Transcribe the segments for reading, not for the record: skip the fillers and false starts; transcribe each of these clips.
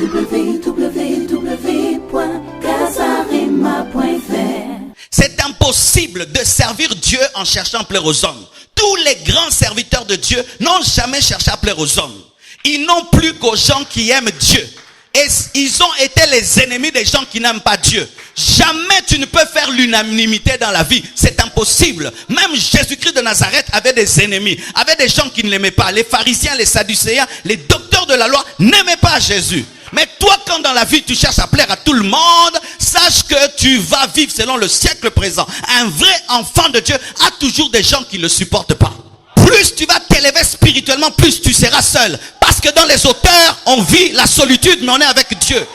www.casarema.fr. C'est impossible de servir Dieu en cherchant à plaire aux hommes. Tous les grands serviteurs de Dieu n'ont jamais cherché à plaire aux hommes. Ils n'ont plus qu'aux gens qui aiment Dieu. Et ils ont été les ennemis des gens qui n'aiment pas Dieu. Jamais tu ne peux faire l'unanimité dans la vie. C'est impossible. Même Jésus-Christ de Nazareth avait des ennemis, avait des gens qui ne l'aimaient pas. Les pharisiens, les sadducéens, les docteurs de la loi n'aimaient pas Jésus. Mais toi, quand dans la vie tu cherches à plaire à tout le monde, sache que tu vas vivre selon le siècle présent. Un vrai enfant de Dieu a toujours des gens qui ne le supportent pas. Plus tu vas t'élever spirituellement, plus tu seras seul. Parce que dans les hauteurs, on vit la solitude, mais on est avec Dieu.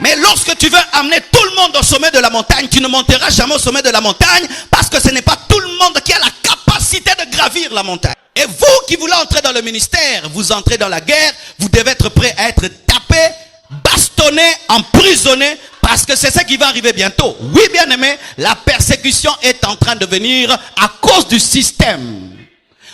Mais lorsque tu veux amener tout le monde au sommet de la montagne, tu ne monteras jamais au sommet de la montagne, parce que ce n'est pas tout le monde qui a la capacité de gravir la montagne. Et vous qui voulez entrer dans le ministère, vous entrez dans la guerre, vous devez être prêt à être tapé, bastonné, emprisonné, parce que c'est ça qui va arriver bientôt. Oui, bien aimé, la persécution est en train de venir à cause du système.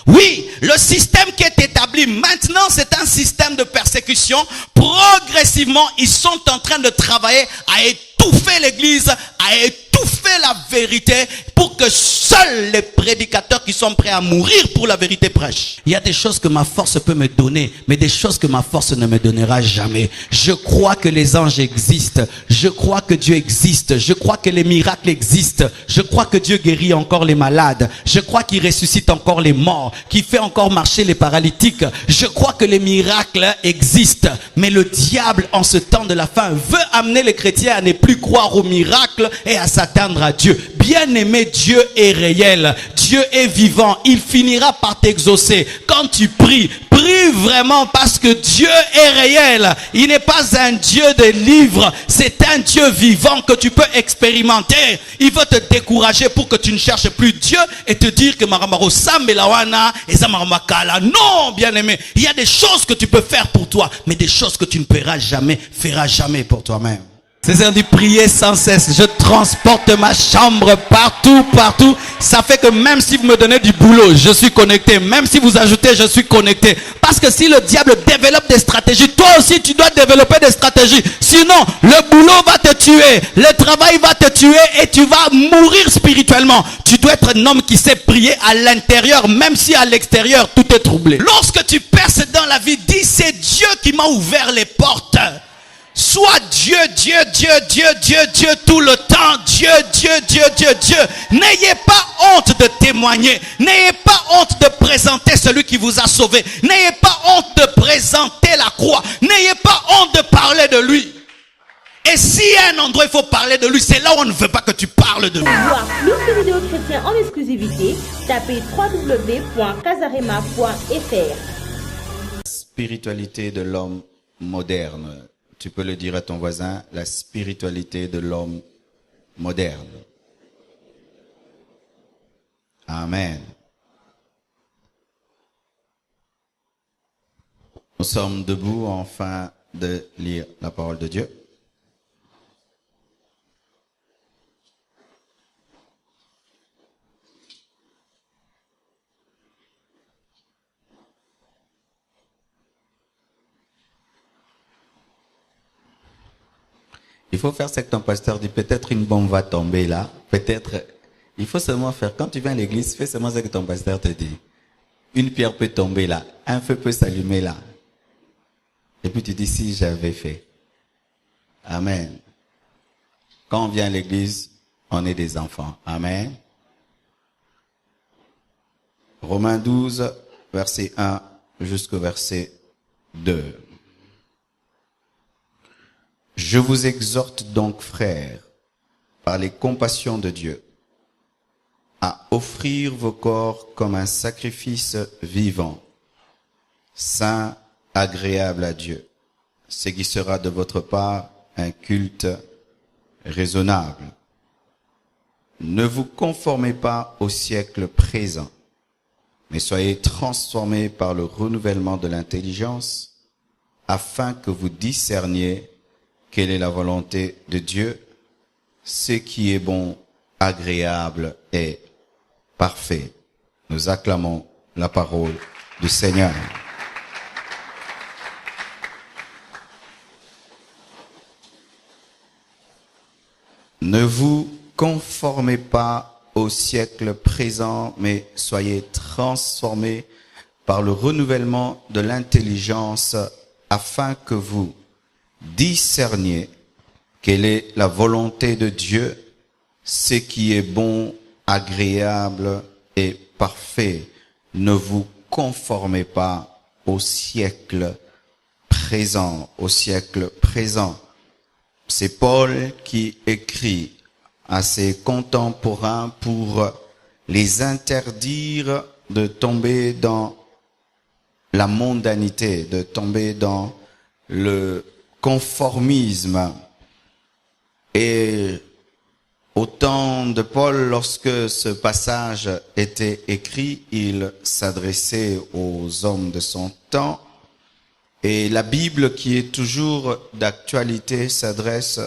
Oui, le système qui est établi maintenant, c'est un système de persécution. Progressivement, ils sont en train de travailler à étouffer l'église, à étouffer la vérité, pour que seuls les prédicateurs qui sont prêts à mourir pour la vérité prêchent. Il y a des choses que ma force peut me donner, mais des choses que ma force ne me donnera jamais. Je crois que les anges existent. Je crois que Dieu existe. Je crois que les miracles existent. Je crois que Dieu guérit encore les malades. Je crois qu'il ressuscite encore les morts, qu'il fait encore marcher les paralytiques. Je crois que les miracles existent. Mais le diable, en ce temps de la fin, veut amener les chrétiens à ne plus croire aux miracles et à s'attendre à Dieu. Bien-aimé, Dieu est réel. Dieu est vivant. Il finira par t'exaucer. Quand tu pries, prie vraiment, parce que Dieu est réel. Il n'est pas un Dieu de livres. C'est un Dieu vivant que tu peux expérimenter. Il veut te décourager pour que tu ne cherches plus Dieu et te dire que Maramaro Sambelawana et Samarakala. Non, bien-aimé. Il y a des choses que tu peux faire pour toi, mais des choses que tu ne feras jamais pour toi-même. C'est ça, dit prier sans cesse. Je transporte ma chambre partout. Ça fait que même si vous me donnez du boulot, je suis connecté. Même si vous ajoutez, je suis connecté. Parce que si le diable développe des stratégies, toi aussi tu dois développer des stratégies. Sinon, le boulot va te tuer, le travail va te tuer et tu vas mourir spirituellement. Tu dois être un homme qui sait prier à l'intérieur, même si à l'extérieur tout est troublé. Lorsque tu perces dans la vie, dis c'est Dieu qui m'a ouvert les portes. Sois Dieu tout le temps. Dieu. N'ayez pas honte de témoigner. N'ayez pas honte de présenter celui qui vous a sauvé. N'ayez pas honte de présenter la croix. N'ayez pas honte de parler de lui. Et s'il y a un endroit où il faut parler de lui, c'est là où on ne veut pas que tu parles de lui. Pour voir plus de vidéos chrétiennes en exclusivité, tapez www.casarema.fr. Spiritualité de l'homme moderne. Tu peux le dire à ton voisin, la spiritualité de l'homme moderne. Amen. Nous sommes debout enfin de lire la parole de Dieu. Il faut faire ce que ton pasteur dit. Peut-être une bombe va tomber là. Peut-être. Il faut seulement faire. Quand tu viens à l'église, fais seulement ce que ton pasteur te dit. Une pierre peut tomber là. Un feu peut s'allumer là. Et puis tu dis, si j'avais fait. Amen. Quand on vient à l'église, on est des enfants. Amen. Romains 12, verset 1 jusqu'au verset 2. Je vous exhorte donc, frères, par les compassions de Dieu, à offrir vos corps comme un sacrifice vivant, saint, agréable à Dieu, ce qui sera de votre part un culte raisonnable. Ne vous conformez pas au siècle présent, mais soyez transformés par le renouvellement de l'intelligence, afin que vous discerniez quelle est la volonté de Dieu, ce qui est bon, agréable et parfait. Nous acclamons la parole du Seigneur. Ne vous conformez pas au siècle présent, mais soyez transformés par le renouvellement de l'intelligence afin que vous discerniez quelle est la volonté de Dieu, ce qui est bon, agréable et parfait. Ne vous conformez pas au siècle présent, au siècle présent. C'est Paul qui écrit à ses contemporains pour les interdire de tomber dans la mondanité, de tomber dans le conformisme. Et au temps de Paul, lorsque ce passage était écrit, il s'adressait aux hommes de son temps. Et la Bible, qui est toujours d'actualité, s'adresse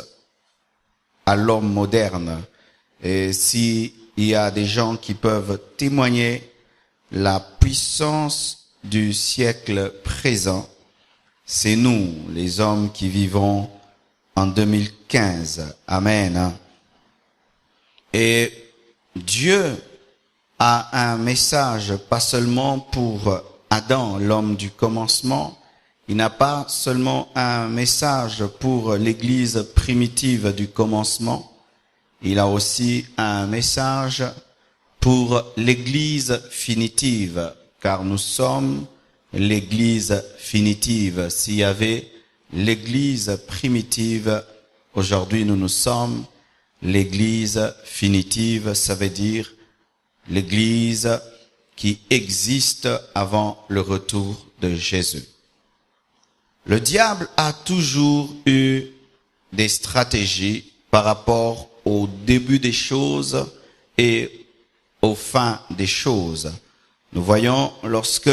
à l'homme moderne. Et s'il y a des gens qui peuvent témoigner la puissance du siècle présent, c'est nous, les hommes qui vivons en 2015. Amen. Et Dieu a un message, pas seulement pour Adam, l'homme du commencement. Il n'a pas seulement un message pour l'Église primitive du commencement. Il a aussi un message pour l'Église finitive, car nous sommes l'Église finitive. S'il y avait l'Église primitive, aujourd'hui nous sommes l'Église finitive. Ça veut dire l'Église qui existe avant le retour de Jésus. Le diable a toujours eu des stratégies par rapport au début des choses et aux fins des choses. Nous voyons lorsque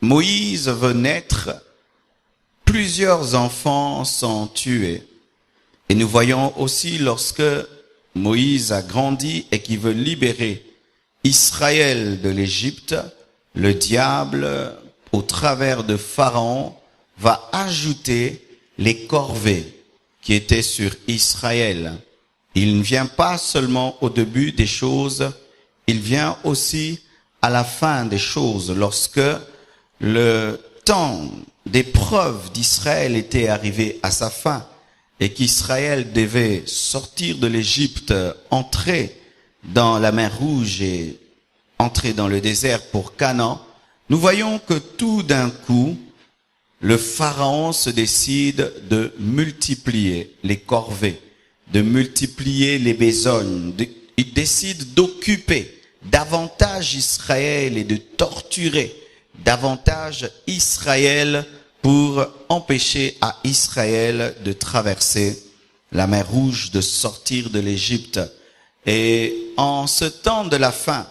Moïse veut naître, plusieurs enfants sont tués. Et nous voyons aussi lorsque Moïse a grandi et qu'il veut libérer Israël de l'Égypte, le diable, au travers de Pharaon, va ajouter les corvées qui étaient sur Israël. Il ne vient pas seulement au début des choses, il vient aussi à la fin des choses. Lorsque le temps d'épreuve d'Israël était arrivé à sa fin et qu'Israël devait sortir de l'Égypte, entrer dans la mer Rouge et entrer dans le désert pour Canaan, nous voyons que tout d'un coup, le Pharaon se décide de multiplier les corvées, de multiplier les besognes. Il décide d'occuper davantage Israël et de torturer davantage Israël pour empêcher à Israël de traverser la mer Rouge, de sortir de l'Égypte. Et en ce temps de la fin,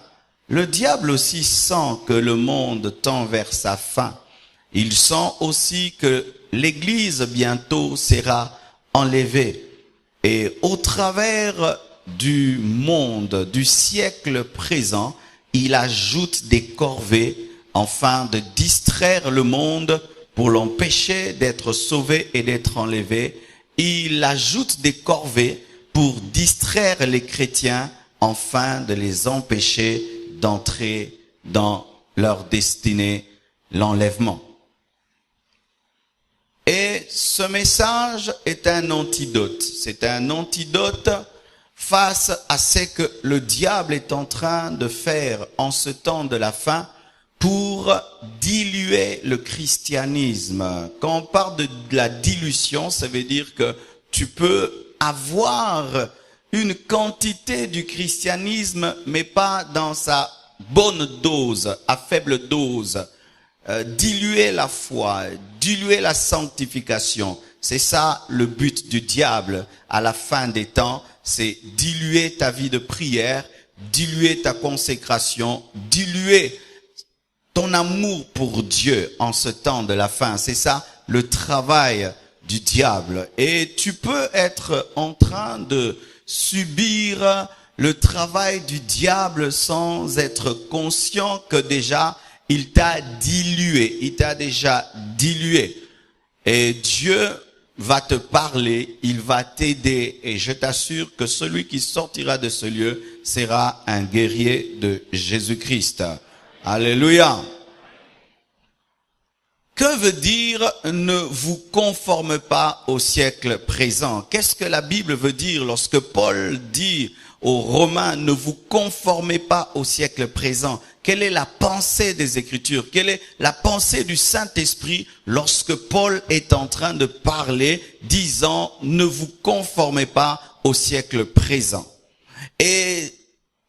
le diable aussi sent que le monde tend vers sa fin. Il sent aussi que l'Église bientôt sera enlevée. Et au travers du monde, du siècle présent, il ajoute des corvées afin de distraire le monde pour l'empêcher d'être sauvé et d'être enlevé. Il ajoute des corvées pour distraire les chrétiens afin de les empêcher d'entrer dans leur destinée, l'enlèvement. Et ce message est un antidote. C'est un antidote face à ce que le diable est en train de faire en ce temps de la fin pour diluer le christianisme. Quand on parle de la dilution, ça veut dire que tu peux avoir une quantité du christianisme, mais pas dans sa bonne dose, à faible dose. Diluer la foi, diluer la sanctification. C'est ça le but du diable à la fin des temps, c'est diluer ta vie de prière, diluer ta consécration, diluer ton amour pour Dieu en ce temps de la fin. C'est ça le travail du diable. Et tu peux être en train de subir le travail du diable sans être conscient que déjà il t'a dilué, il t'a déjà dilué. Et Dieu va te parler, il va t'aider. Et je t'assure que celui qui sortira de ce lieu sera un guerrier de Jésus-Christ. Alléluia. Que veut dire ne vous conforme pas au siècle présent? Qu'est-ce que la Bible veut dire lorsque Paul dit aux Romains ne vous conformez pas au siècle présent? Quelle est la pensée des Écritures? Quelle est la pensée du Saint-Esprit lorsque Paul est en train de parler disant ne vous conformez pas au siècle présent? Et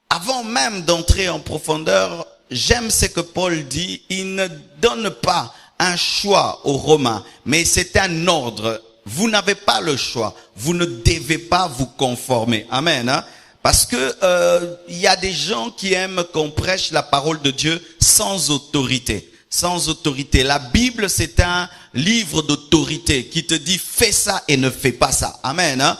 avant même d'entrer en profondeur, j'aime ce que Paul dit, il ne donne pas un choix aux Romains, mais c'est un ordre. Vous n'avez pas le choix. Vous ne devez pas vous conformer. Amen. Hein? Parce que y a des gens qui aiment qu'on prêche la parole de Dieu sans autorité. Sans autorité. La Bible, c'est un livre d'autorité qui te dit fais ça et ne fais pas ça. Amen. Hein?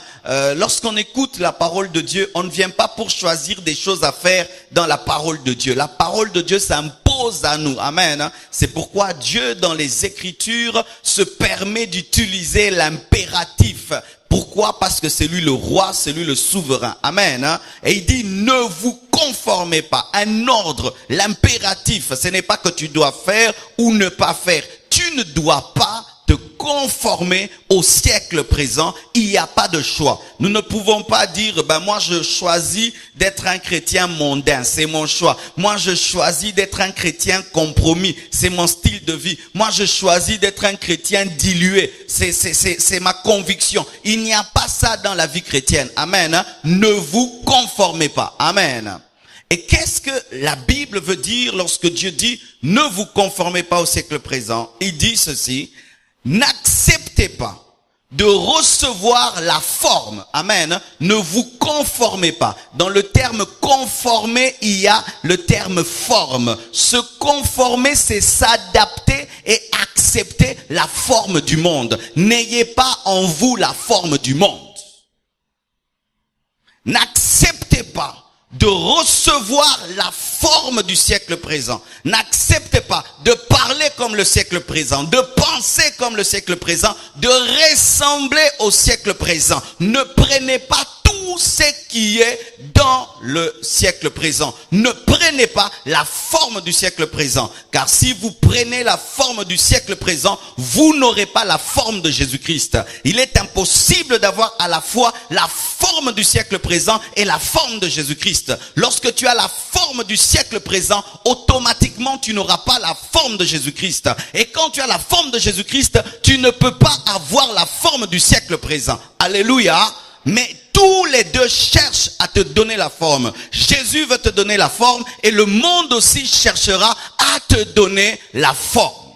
Lorsqu'on écoute la parole de Dieu, on ne vient pas pour choisir des choses à faire dans la parole de Dieu. La parole de Dieu s'impose à nous. Amen. Hein? C'est pourquoi Dieu, dans les Écritures, se permet d'utiliser l'impératif. Pourquoi? Parce que c'est lui le roi, c'est lui le souverain. Amen. Hein? Et il dit ne vous conformez pas. Un ordre, l'impératif, ce n'est pas que tu dois faire ou ne pas faire. Tu ne dois pas te conformer au siècle présent. Il n'y a pas de choix. Nous ne pouvons pas dire, moi je choisis d'être un chrétien mondain, c'est mon choix. Moi je choisis d'être un chrétien compromis, c'est mon style de vie. Moi je choisis d'être un chrétien dilué, c'est ma conviction. Il n'y a pas ça dans la vie chrétienne. Amen. Hein? Ne vous conformez pas. Amen. Et qu'est-ce que la Bible veut dire lorsque Dieu dit ne vous conformez pas au siècle présent? Il dit ceci: n'acceptez pas de recevoir la forme. Amen. Ne vous conformez pas. Dans le terme conformer, il y a le terme forme. Se conformer, c'est s'adapter et accepter la forme du monde. N'ayez pas en vous la forme du monde. N'acceptez pas de recevoir la forme du siècle présent. N'acceptez pas de parler comme le siècle présent, de penser comme le siècle présent, de ressembler au siècle présent. Ne prenez pas tout ce qui est dans le siècle présent. Ne prenez pas la forme du siècle présent. Car si vous prenez la forme du siècle présent, vous n'aurez pas la forme de Jésus-Christ. Il est impossible d'avoir à la fois la forme du siècle présent et la forme de Jésus-Christ. Lorsque tu as la forme du siècle présent, automatiquement tu n'auras pas la forme de Jésus-Christ. Et quand tu as la forme de Jésus-Christ, tu ne peux pas avoir la forme du siècle présent. Alléluia. Mais tous les deux cherchent à te donner la forme. Jésus veut te donner la forme et le monde aussi cherchera à te donner la forme.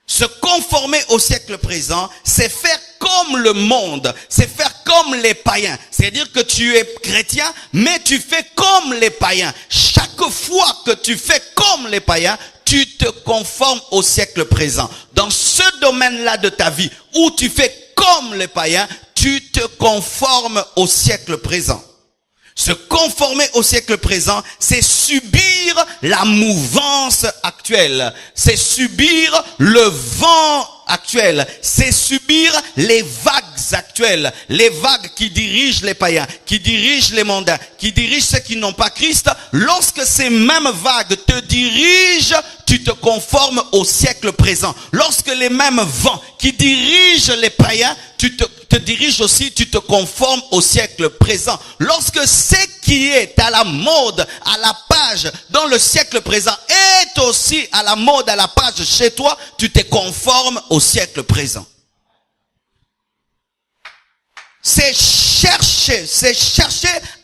Se conformer au siècle présent, c'est faire comme le monde, c'est faire comme les païens. C'est-à-dire que tu es chrétien, mais tu fais comme les païens. Chaque fois que tu fais comme les païens, tu te conformes au siècle présent. Dans ce domaine-là de ta vie, où tu fais comme les païens, tu te conformes au siècle présent. Se conformer au siècle présent, c'est subir la mouvance actuelle. C'est subir le vent actuel. C'est subir les vagues actuelles. Les vagues qui dirigent les païens, qui dirigent les mondains, qui dirigent ceux qui n'ont pas Christ. Lorsque ces mêmes vagues te dirigent, tu te conformes au siècle présent. Lorsque les mêmes vents qui dirigent les païens, tu te diriges aussi, tu te conformes au siècle présent. Lorsque ce qui est à la mode, à la page dans le siècle présent est aussi à la mode, à la page chez toi, tu te conformes au siècle présent. C'est chercher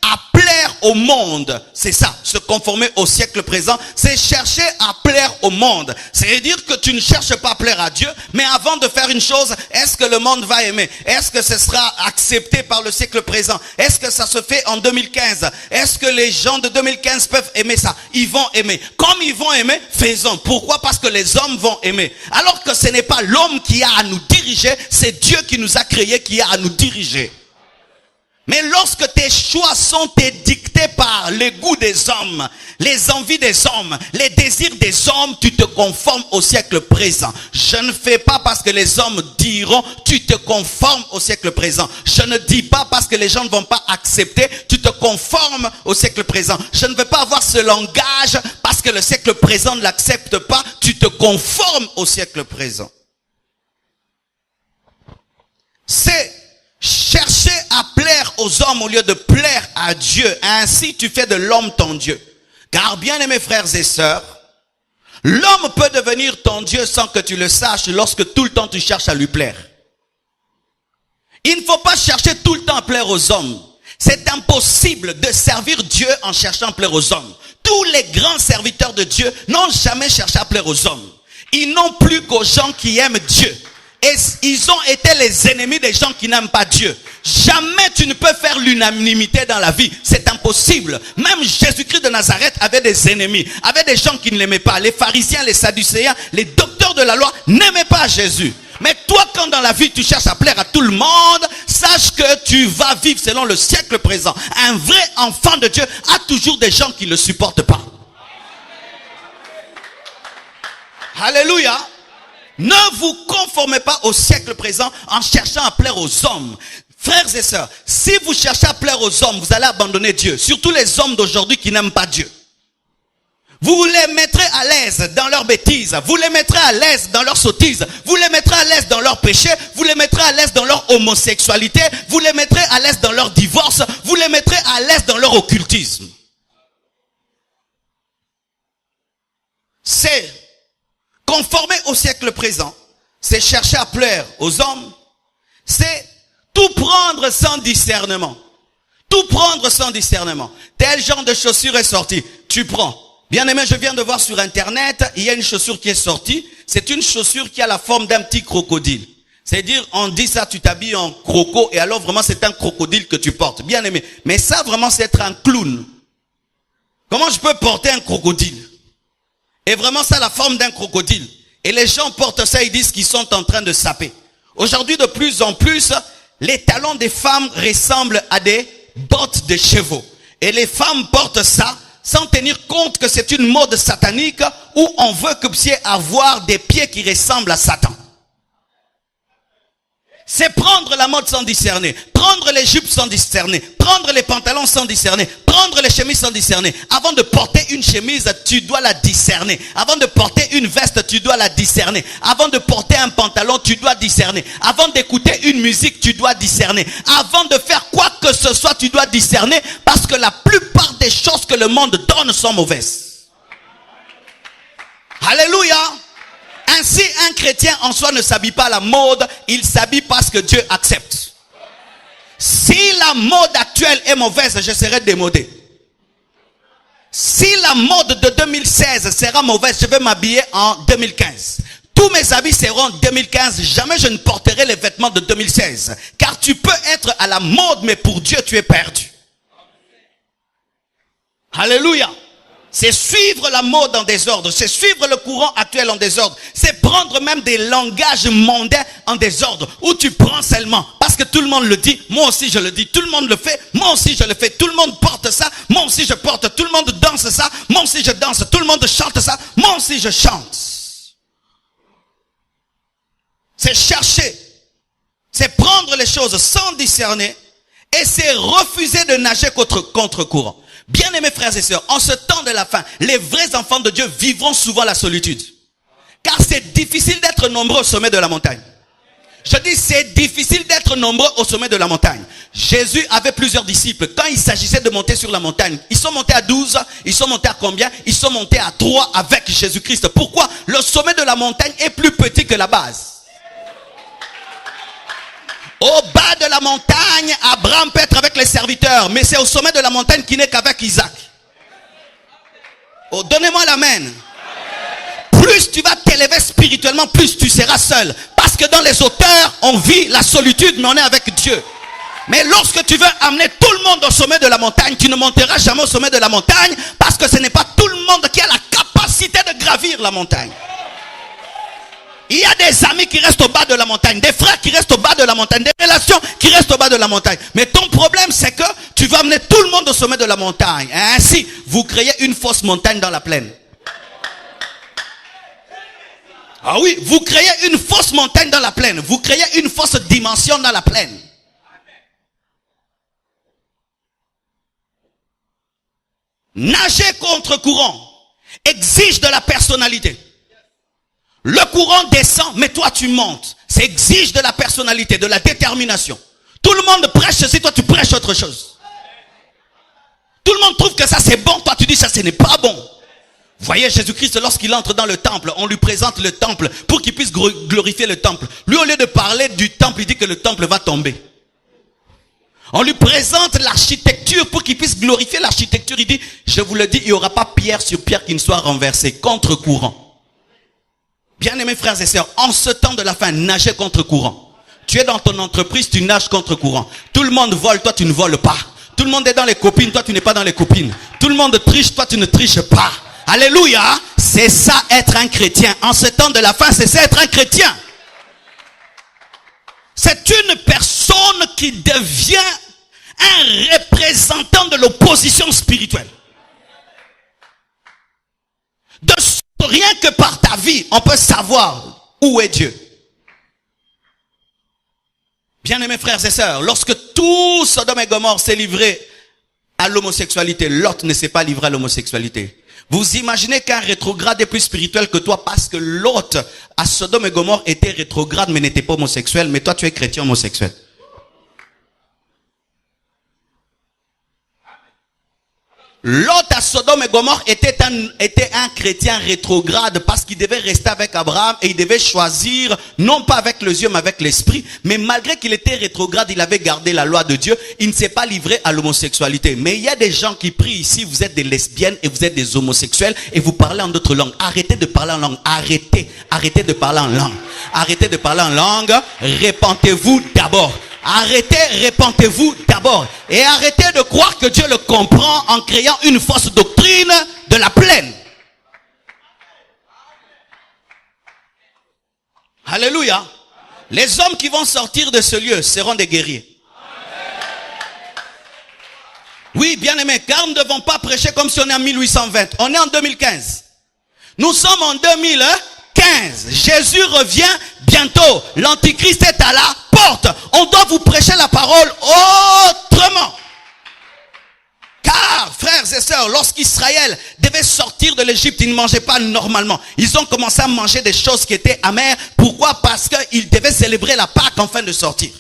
à plaire au monde. C'est ça, se conformer au siècle présent, c'est chercher à plaire au monde. C'est-à-dire que tu ne cherches pas à plaire à Dieu, mais avant de faire une chose, est-ce que le monde va aimer? Est-ce que ce sera accepté par le siècle présent? Est-ce que ça se fait en 2015? Est-ce que les gens de 2015 peuvent aimer ça? Ils vont aimer. Comme ils vont aimer, faisons. Pourquoi? Parce que les hommes vont aimer. Alors que ce n'est pas l'homme qui a à nous diriger, c'est Dieu qui nous a créés, qui a à nous diriger. Mais lorsque tes choix sont dictés par les goûts des hommes, les envies des hommes, les désirs des hommes, tu te conformes au siècle présent. Je ne fais pas parce que les hommes diront, tu te conformes au siècle présent. Je ne dis pas parce que les gens ne vont pas accepter, tu te conformes au siècle présent. Je ne veux pas avoir ce langage parce que le siècle présent ne l'accepte pas, tu te conformes au siècle présent. C'est chercher à plaire aux hommes au lieu de plaire à Dieu. Ainsi, tu fais de l'homme ton Dieu. Car bien aimés frères et sœurs, l'homme peut devenir ton Dieu sans que tu le saches lorsque tout le temps tu cherches à lui plaire. Il ne faut pas chercher tout le temps à plaire aux hommes. C'est impossible de servir Dieu en cherchant à plaire aux hommes. Tous les grands serviteurs de Dieu n'ont jamais cherché à plaire aux hommes. Ils n'ont plus qu'aux gens qui aiment Dieu. Et ils ont été les ennemis des gens qui n'aiment pas Dieu. Jamais tu ne peux faire l'unanimité dans la vie. C'est impossible. Même Jésus-Christ de Nazareth avait des ennemis, avait des gens qui ne l'aimaient pas. Les pharisiens, les sadducéens, les docteurs de la loi n'aimaient pas Jésus. Mais toi, quand dans la vie tu cherches à plaire à tout le monde, sache que tu vas vivre selon le siècle présent. Un vrai enfant de Dieu a toujours des gens qui ne le supportent pas. Alléluia. Ne vous conformez pas au siècle présent en cherchant à plaire aux hommes. Frères et sœurs, si vous cherchez à plaire aux hommes, vous allez abandonner Dieu. Surtout les hommes d'aujourd'hui qui n'aiment pas Dieu. Vous les mettrez à l'aise dans leurs bêtises. Vous les mettrez à l'aise dans leurs sottises. Vous les mettrez à l'aise dans leurs péchés. Vous les mettrez à l'aise dans leur homosexualité. Vous les mettrez à l'aise dans leur divorce. Vous les mettrez à l'aise dans leur occultisme. C'est conformer au siècle présent, c'est chercher à plaire aux hommes, c'est tout prendre sans discernement. Tout prendre sans discernement. Tel genre de chaussure est sorti, tu prends. Bien aimé, je viens de voir sur internet, il y a une chaussure qui est sortie. C'est une chaussure qui a la forme d'un petit crocodile. C'est-à-dire, on dit ça, tu t'habilles en croco, et alors vraiment c'est un crocodile que tu portes. Bien aimé. Mais ça vraiment c'est être un clown. Comment je peux porter un crocodile? Et vraiment ça a la forme d'un crocodile. Et les gens portent ça, ils disent qu'ils sont en train de saper. Aujourd'hui de plus en plus, les talons des femmes ressemblent à des bottes de chevaux. Et les femmes portent ça sans tenir compte que c'est une mode satanique où on veut que vous puissiez avoir des pieds qui ressemblent à Satan. C'est prendre la mode sans discerner, prendre les jupes sans discerner, prendre les pantalons sans discerner, prendre les chemises sans discerner. Avant de porter une chemise, tu dois la discerner. Avant de porter une veste, tu dois la discerner. Avant de porter un pantalon, tu dois discerner. Avant d'écouter une musique, tu dois discerner. Avant de faire quoi que ce soit, tu dois discerner, parce que la plupart des choses que le monde donne sont mauvaises. Alléluia. Ainsi, un chrétien en soi ne s'habille pas à la mode, il s'habille parce que Dieu accepte. Si la mode actuelle est mauvaise, je serai démodé. Si la mode de 2016 sera mauvaise, je vais m'habiller en 2015. Tous mes habits seront 2015, jamais je ne porterai les vêtements de 2016. Car tu peux être à la mode, mais pour Dieu, tu es perdu. Alléluia. C'est suivre la mode en désordre. C'est suivre le courant actuel en désordre. C'est prendre même des langages mondains en désordre. Où tu prends seulement. Parce que tout le monde le dit. Moi aussi je le dis. Tout le monde le fait. Moi aussi je le fais. Tout le monde porte ça. Moi aussi je porte. Tout le monde danse ça. Moi aussi je danse. Tout le monde chante ça. Moi aussi je chante. C'est chercher. C'est prendre les choses sans discerner. Et c'est refuser de nager contre courant. Bien-aimés frères et sœurs, en ce temps de la fin, les vrais enfants de Dieu vivront souvent la solitude. Car c'est difficile d'être nombreux au sommet de la montagne. Je dis c'est difficile d'être nombreux au sommet de la montagne. Jésus avait plusieurs disciples. Quand il s'agissait de monter sur la montagne, ils sont montés à 12, ils sont montés à combien? Ils sont montés à 3 avec Jésus-Christ. Pourquoi? Le sommet de la montagne est plus petit que la base. Au bas de la montagne, Abraham peut être avec les serviteurs, mais c'est au sommet de la montagne qu'il n'est qu'avec Isaac. Oh, donnez-moi l'amen. Plus tu vas t'élever spirituellement, plus tu seras seul. Parce que dans les hauteurs, on vit la solitude, mais on est avec Dieu. Mais lorsque tu veux amener tout le monde au sommet de la montagne, tu ne monteras jamais au sommet de la montagne, parce que ce n'est pas tout le monde qui a la capacité de gravir la montagne. Il y a des amis qui restent au bas de la montagne, des frères qui restent au bas de la montagne, des relations qui restent au bas de la montagne. Mais ton problème, c'est que tu vas amener tout le monde au sommet de la montagne. Et ainsi, vous créez une fausse montagne dans la plaine. Ah oui, vous créez une fausse montagne dans la plaine. Vous créez une fausse dimension dans la plaine. Nager contre courant exige de la personnalité. Le courant descend, mais toi tu montes. Ça exige de la personnalité, de la détermination. Tout le monde prêche ceci, toi tu prêches autre chose. Tout le monde trouve que ça c'est bon, toi tu dis ça ce n'est pas bon. Vous voyez Jésus-Christ lorsqu'il entre dans le temple, on lui présente le temple pour qu'il puisse glorifier le temple. Lui au lieu de parler du temple, il dit que le temple va tomber. On lui présente l'architecture pour qu'il puisse glorifier l'architecture. Il dit, je vous le dis, il n'y aura pas pierre sur pierre qui ne soit renversée, contre courant. Bien-aimés frères et sœurs, en ce temps de la fin, nagez contre courant. Tu es dans ton entreprise, tu nages contre courant. Tout le monde vole, toi tu ne voles pas. Tout le monde est dans les copines, toi tu n'es pas dans les copines. Tout le monde triche, toi tu ne triches pas. Alléluia, c'est ça être un chrétien. En ce temps de la fin, c'est ça être un chrétien. C'est une personne qui devient un représentant de l'opposition spirituelle. De rien que par ta vie, on peut savoir où est Dieu. Bien-aimés frères et sœurs, lorsque tout Sodome et Gomorrhe s'est livré à l'homosexualité, Lot ne s'est pas livré à l'homosexualité. Vous imaginez qu'un rétrograde est plus spirituel que toi parce que Lot à Sodome et Gomorrhe était rétrograde mais n'était pas homosexuel, mais toi tu es chrétien homosexuel. Lot à Sodome et Gomorrhe était un chrétien rétrograde parce qu'il devait rester avec Abraham et il devait choisir, non pas avec les yeux mais avec l'esprit. Mais malgré qu'il était rétrograde, il avait gardé la loi de Dieu. Il ne s'est pas livré à l'homosexualité. Mais il y a des gens qui prient ici, vous êtes des lesbiennes et vous êtes des homosexuels et vous parlez en d'autres langues. Arrêtez de parler en langue. Arrêtez de parler en langue. Arrêtez de parler en langue. Répentez-vous d'abord. Arrêtez, répentez-vous d'abord. Et arrêtez de croire que Dieu le comprend en créant une fausse doctrine de la plaine. Alléluia. Les hommes qui vont sortir de ce lieu seront des guerriers. Oui, bien aimé, car nous ne devons pas prêcher comme si on est en 1820. On est en 2015. Nous sommes en 2015. Jésus revient bientôt. L'Antichrist est à la porte. On doit vous prêcher la parole autrement. Car, frères et sœurs, lorsqu'Israël devait sortir de l'Égypte, ils ne mangeaient pas normalement. Ils ont commencé à manger des choses qui étaient amères. Pourquoi? Parce qu'ils devaient célébrer la Pâque afin de sortir.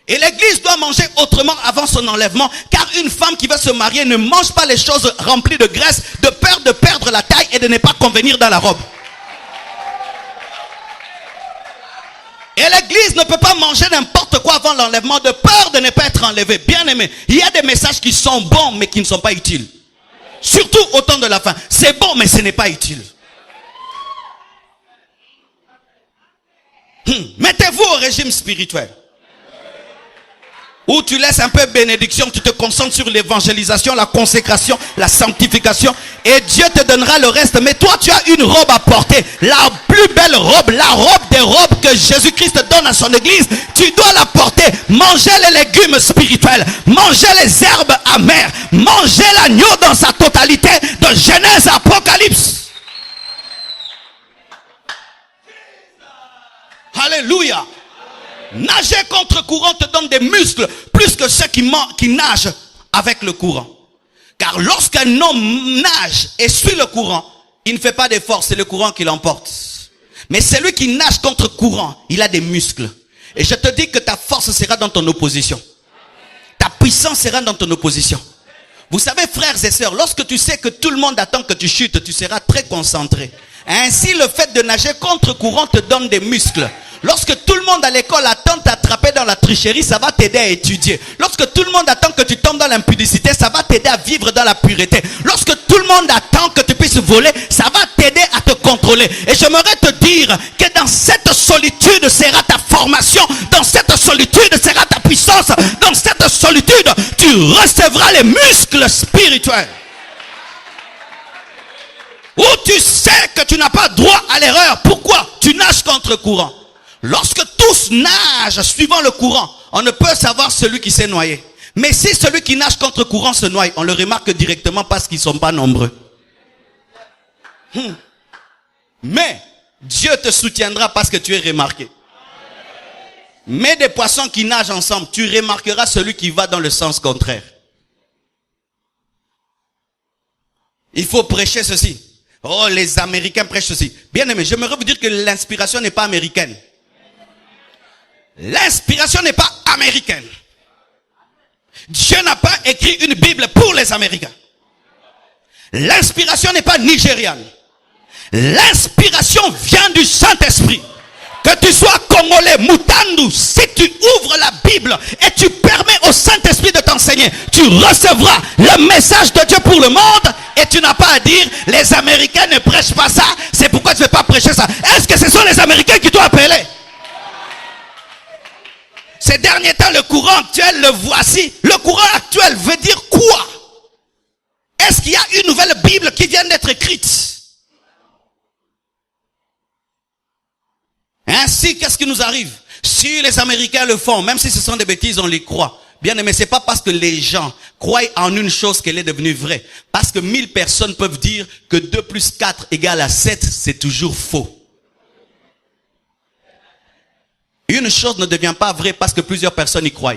Et l'église doit manger autrement avant son enlèvement, car une femme qui va se marier ne mange pas les choses remplies de graisse, de peur de perdre la taille et de ne pas convenir dans la robe. Et l'église ne peut pas manger n'importe quoi avant l'enlèvement de peur de ne pas être enlevé. Bien aimé, il y a des messages qui sont bons mais qui ne sont pas utiles. Surtout au temps de la fin. C'est bon mais ce n'est pas utile. Mettez-vous au régime spirituel. Où tu laisses un peu bénédiction, tu te concentres sur l'évangélisation, la consécration, la sanctification, et Dieu te donnera le reste. Mais toi, tu as une robe à porter, la plus belle robe, la robe des robes que Jésus-Christ donne à son église. Tu dois la porter. Mangez les légumes spirituels, mangez les herbes amères, mangez l'agneau dans sa totalité, de Genèse à Apocalypse. Alléluia. Nager contre courant te donne des muscles plus que ceux qui nagent avec le courant. Car lorsqu'un homme nage et suit le courant, il ne fait pas d'effort, c'est le courant qui l'emporte. Mais celui qui nage contre courant, il a des muscles. Et je te dis que ta force sera dans ton opposition. Ta puissance sera dans ton opposition. Vous savez, frères et sœurs, lorsque tu sais que tout le monde attend que tu chutes, tu seras très concentré. Ainsi, le fait de nager contre courant te donne des muscles. Lorsque tout le monde à l'école attend t'attraper dans la tricherie, ça va t'aider à étudier. Lorsque tout le monde attend que tu tombes dans l'impudicité, ça va t'aider à vivre dans la pureté. Lorsque tout le monde attend que tu puisses voler, ça va t'aider à te contrôler. Et j'aimerais te dire que dans cette solitude sera ta formation, dans cette solitude sera ta puissance, dans cette solitude tu recevras les muscles spirituels. Où tu sais que tu n'as pas droit à l'erreur. Pourquoi? Tu nages contre contre-courant. Lorsque tous nagent suivant le courant, on ne peut savoir celui qui s'est noyé. Mais si celui qui nage contre-courant se noie, on le remarque directement parce qu'ils ne sont pas nombreux. Mais Dieu te soutiendra parce que tu es remarqué. Mais des poissons qui nagent ensemble, tu remarqueras celui qui va dans le sens contraire. Il faut prêcher ceci. Oh, les Américains prêchent ceci. Bien aimé, j'aimerais vous dire que l'inspiration n'est pas américaine. L'inspiration n'est pas américaine. Dieu n'a pas écrit une Bible pour les Américains. L'inspiration n'est pas nigériane. L'inspiration vient du Saint-Esprit. Que tu sois congolais, Mutandu, si tu ouvres la Bible et tu permets au Saint-Esprit de t'enseigner, tu recevras le message de Dieu pour le monde et tu n'as pas à dire les Américains ne prêchent pas ça, c'est pourquoi tu ne veux pas prêcher ça. Est-ce que ce sont les Américains qui t'ont appelé? Ces derniers temps, le courant actuel, le voici. Le courant actuel veut dire quoi? Est-ce qu'il y a une nouvelle Bible qui vient d'être écrite? Ainsi, qu'est-ce qui nous arrive? Si les Américains le font, même si ce sont des bêtises, on les croit. Bien aimé, c'est pas parce que les gens croient en une chose qu'elle est devenue vraie. Parce que 1000 personnes peuvent dire que 2 plus 4 égale à 7, c'est toujours faux. Une chose ne devient pas vraie parce que plusieurs personnes y croient.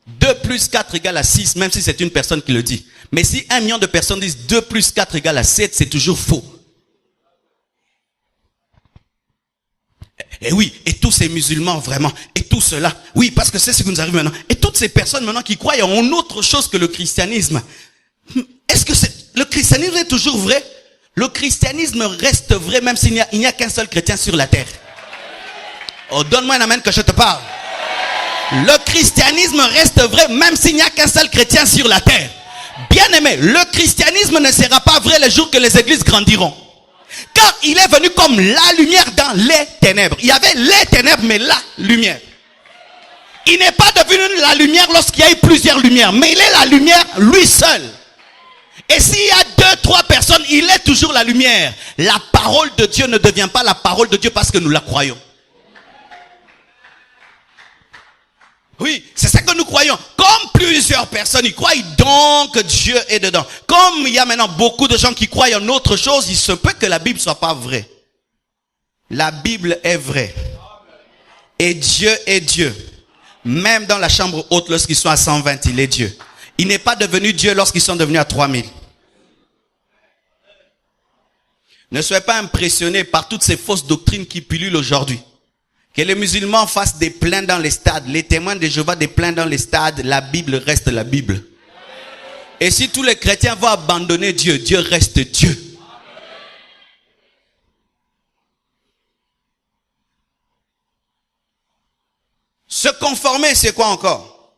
2 plus 4 égale à 6, même si c'est une personne qui le dit. Mais si 1 million de personnes disent 2 plus 4 égale à 7, c'est toujours faux. Et oui, et tous ces musulmans vraiment, et tout cela, oui, parce que c'est ce qui nous arrive maintenant. Et toutes ces personnes maintenant qui croient en autre chose que le christianisme. Est-ce que le christianisme est toujours vrai? Le christianisme reste vrai même s'il n'y a qu'un seul chrétien sur la terre. Oh, donne-moi un amen que je te parle. Le christianisme reste vrai même s'il n'y a qu'un seul chrétien sur la terre. Bien aimé, le christianisme ne sera pas vrai le jour que les églises grandiront. Car il est venu comme la lumière dans les ténèbres. Il y avait les ténèbres, mais la lumière. Il n'est pas devenu la lumière lorsqu'il y a eu plusieurs lumières, mais il est la lumière lui seul. Et s'il y a 2, 3 personnes, il est toujours la lumière. La parole de Dieu ne devient pas la parole de Dieu parce que nous la croyons. Oui, c'est ça que nous croyons. Comme plusieurs personnes y croient, donc Dieu est dedans. Comme il y a maintenant beaucoup de gens qui croient en autre chose, il se peut que la Bible soit pas vraie. La Bible est vraie. Et Dieu est Dieu. Même dans la chambre haute, lorsqu'ils sont à 120, il est Dieu. Il n'est pas devenu Dieu lorsqu'ils sont devenus à 3000. Ne soyez pas impressionnés par toutes ces fausses doctrines qui pullulent aujourd'hui. Que les musulmans fassent des plaintes dans les stades, les témoins de Jéhovah des plaintes dans les stades, la Bible reste la Bible. Et si tous les chrétiens vont abandonner Dieu, Dieu reste Dieu. Se conformer, c'est quoi encore?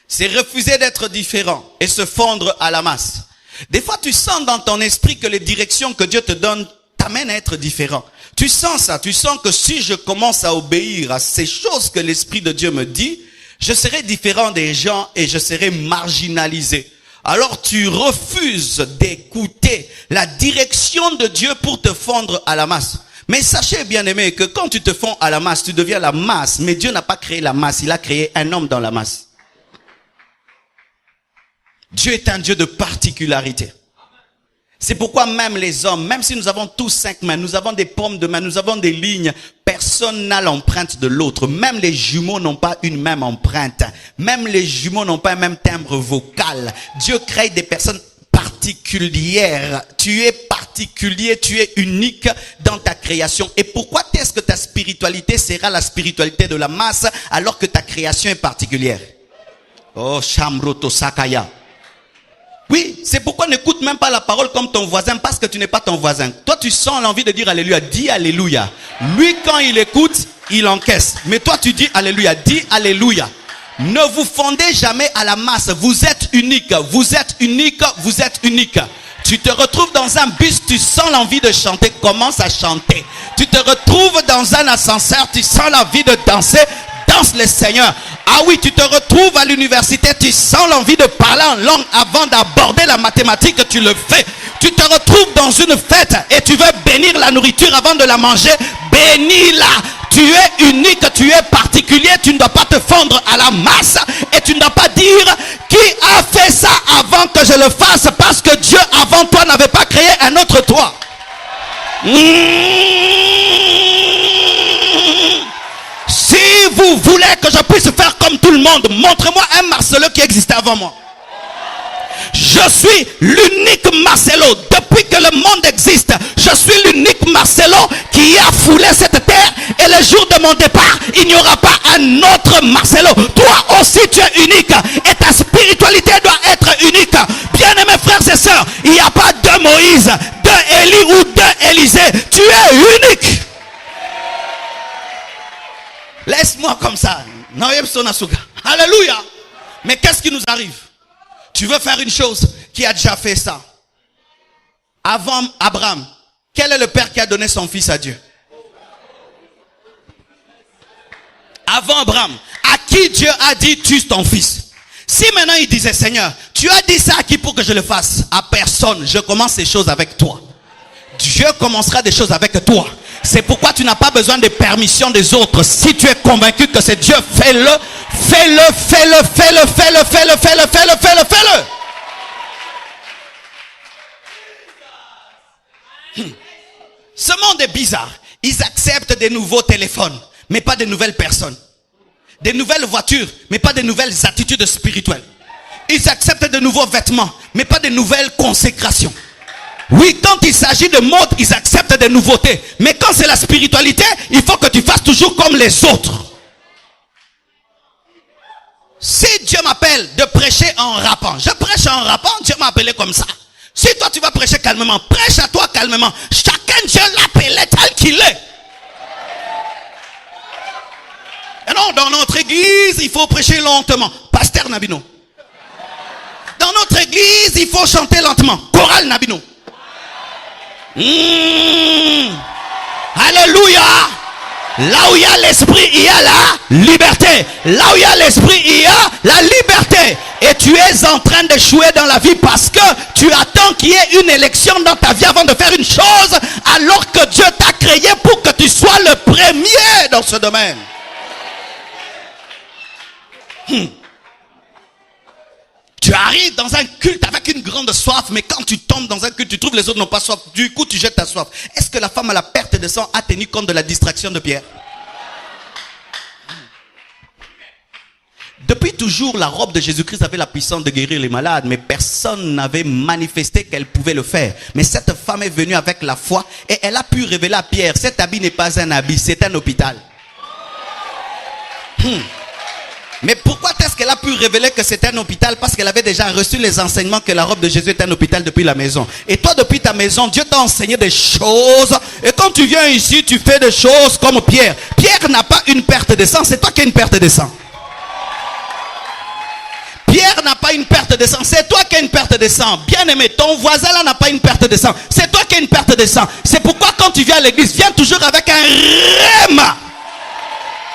C'est refuser d'être différent et se fondre à la masse. Des fois, tu sens dans ton esprit que les directions que Dieu te donne t'amènent à être différent. Tu sens ça, tu sens que si je commence à obéir à ces choses que l'Esprit de Dieu me dit, je serai différent des gens et je serai marginalisé. Alors tu refuses d'écouter la direction de Dieu pour te fondre à la masse. Mais sachez bien aimé que quand tu te fonds à la masse, tu deviens la masse. Mais Dieu n'a pas créé la masse, il a créé un homme dans la masse. Dieu est un Dieu de particularité. C'est pourquoi même les hommes, même si nous avons tous 5 mains, nous avons des paumes de main, nous avons des lignes, personne n'a l'empreinte de l'autre. Même les jumeaux n'ont pas une même empreinte. Même les jumeaux n'ont pas un même timbre vocal. Dieu crée des personnes particulières. Tu es particulier, tu es unique dans ta création. Et pourquoi est-ce que ta spiritualité sera la spiritualité de la masse alors que ta création est particulière? Oh, Shamroto Sakaya. Oui, c'est pourquoi n'écoute même pas la parole comme ton voisin, parce que tu n'es pas ton voisin. Toi, tu sens l'envie de dire Alléluia. Dis Alléluia. Lui, quand il écoute, il encaisse. Mais toi, tu dis Alléluia. Dis Alléluia. Ne vous fondez jamais à la masse. Vous êtes unique. Vous êtes unique. Vous êtes unique. Tu te retrouves dans un bus, tu sens l'envie de chanter. Commence à chanter. Tu te retrouves dans un ascenseur, tu sens l'envie de danser. Danse le Seigneur. Ah oui, tu te retrouves à l'université, tu sens l'envie de parler en langue avant d'aborder la mathématique, tu le fais. Tu te retrouves dans une fête et tu veux bénir la nourriture avant de la manger. bénis-la. Tu es unique, tu es particulier, tu ne dois pas te fondre à la masse et tu ne dois pas dire qui a fait ça avant que je le fasse parce que Dieu avant toi n'avait pas créé un autre toi. Si vous voulez que je puisse faire comme tout le monde, montrez-moi un Marcelo qui existait avant moi. Je suis l'unique Marcelo. Depuis que le monde existe, je suis l'unique Marcelo qui a foulé cette terre. Et le jour de mon départ, il n'y aura pas un autre Marcelo. Toi aussi, tu es unique. Et ta spiritualité doit être unique. Bien-aimés frères et sœurs, il n'y a pas deux Moïse, deux Élie ou deux Élisée. Tu es unique. Laisse-moi comme ça. Alléluia. Mais qu'est-ce qui nous arrive? Tu veux faire une chose, qui a déjà fait ça. Avant Abraham, quel est le père qui a donné son fils à Dieu? Avant Abraham, à qui Dieu a dit tue ton fils? Si maintenant il disait Seigneur, tu as dit ça à qui pour que je le fasse? À personne. Je commence ces choses avec toi. Dieu commencera des choses avec toi. C'est pourquoi tu n'as pas besoin de permission des autres. Si tu es convaincu que c'est Dieu, fais-le, fais-le, fais-le, fais-le, fais-le, fais-le, fais-le, fais-le, fais-le, fais-le. Ce monde est bizarre. Ils acceptent des nouveaux téléphones, mais pas de nouvelles personnes. Des nouvelles voitures, mais pas de nouvelles attitudes spirituelles. Ils acceptent de nouveaux vêtements, mais pas de nouvelles consécrations. Oui, quand il s'agit de mode, ils acceptent des nouveautés. Mais quand c'est la spiritualité, il faut que tu fasses toujours comme les autres. Si Dieu m'appelle de prêcher en rappant, je prêche en rappant, Dieu m'a appelé comme ça. Si toi tu vas prêcher calmement, prêche à toi calmement. Chacun Dieu l'appelait tel qu'il est. Et non, dans notre église, il faut prêcher lentement. Pasteur Nabino. Dans notre église, il faut chanter lentement. Chorale Nabino. Alléluia. Là où il y a l'esprit, il y a la liberté. Là où il y a l'esprit, il y a la liberté. Et tu es en train d'échouer dans la vie parce que tu attends qu'il y ait une élection dans ta vie avant de faire une chose, alors que Dieu t'a créé pour que tu sois le premier dans ce domaine. Tu arrives dans un culte avec une grande soif, mais quand tu tombes dans un culte, tu trouves les autres n'ont pas soif. Du coup, tu jettes ta soif. Est-ce que la femme à la perte de sang a tenu compte de la distraction de Pierre? Depuis toujours, la robe de Jésus-Christ avait la puissance de guérir les malades, mais personne n'avait manifesté qu'elle pouvait le faire. Mais cette femme est venue avec la foi et elle a pu révéler à Pierre, cet habit n'est pas un habit, c'est un hôpital. Mais pourquoi est-ce qu'elle a pu révéler que c'était un hôpital? Parce qu'elle avait déjà reçu les enseignements que la robe de Jésus est un hôpital depuis la maison. Et toi, depuis ta maison, Dieu t'a enseigné des choses. Et quand tu viens ici, tu fais des choses comme Pierre. Pierre n'a pas une perte de sang, c'est toi qui as une perte de sang. Pierre n'a pas une perte de sang, c'est toi qui as une perte de sang. Bien aimé, ton voisin là n'a pas une perte de sang, c'est toi qui as une perte de sang. C'est pourquoi quand tu viens à l'église, viens toujours avec un rhéma.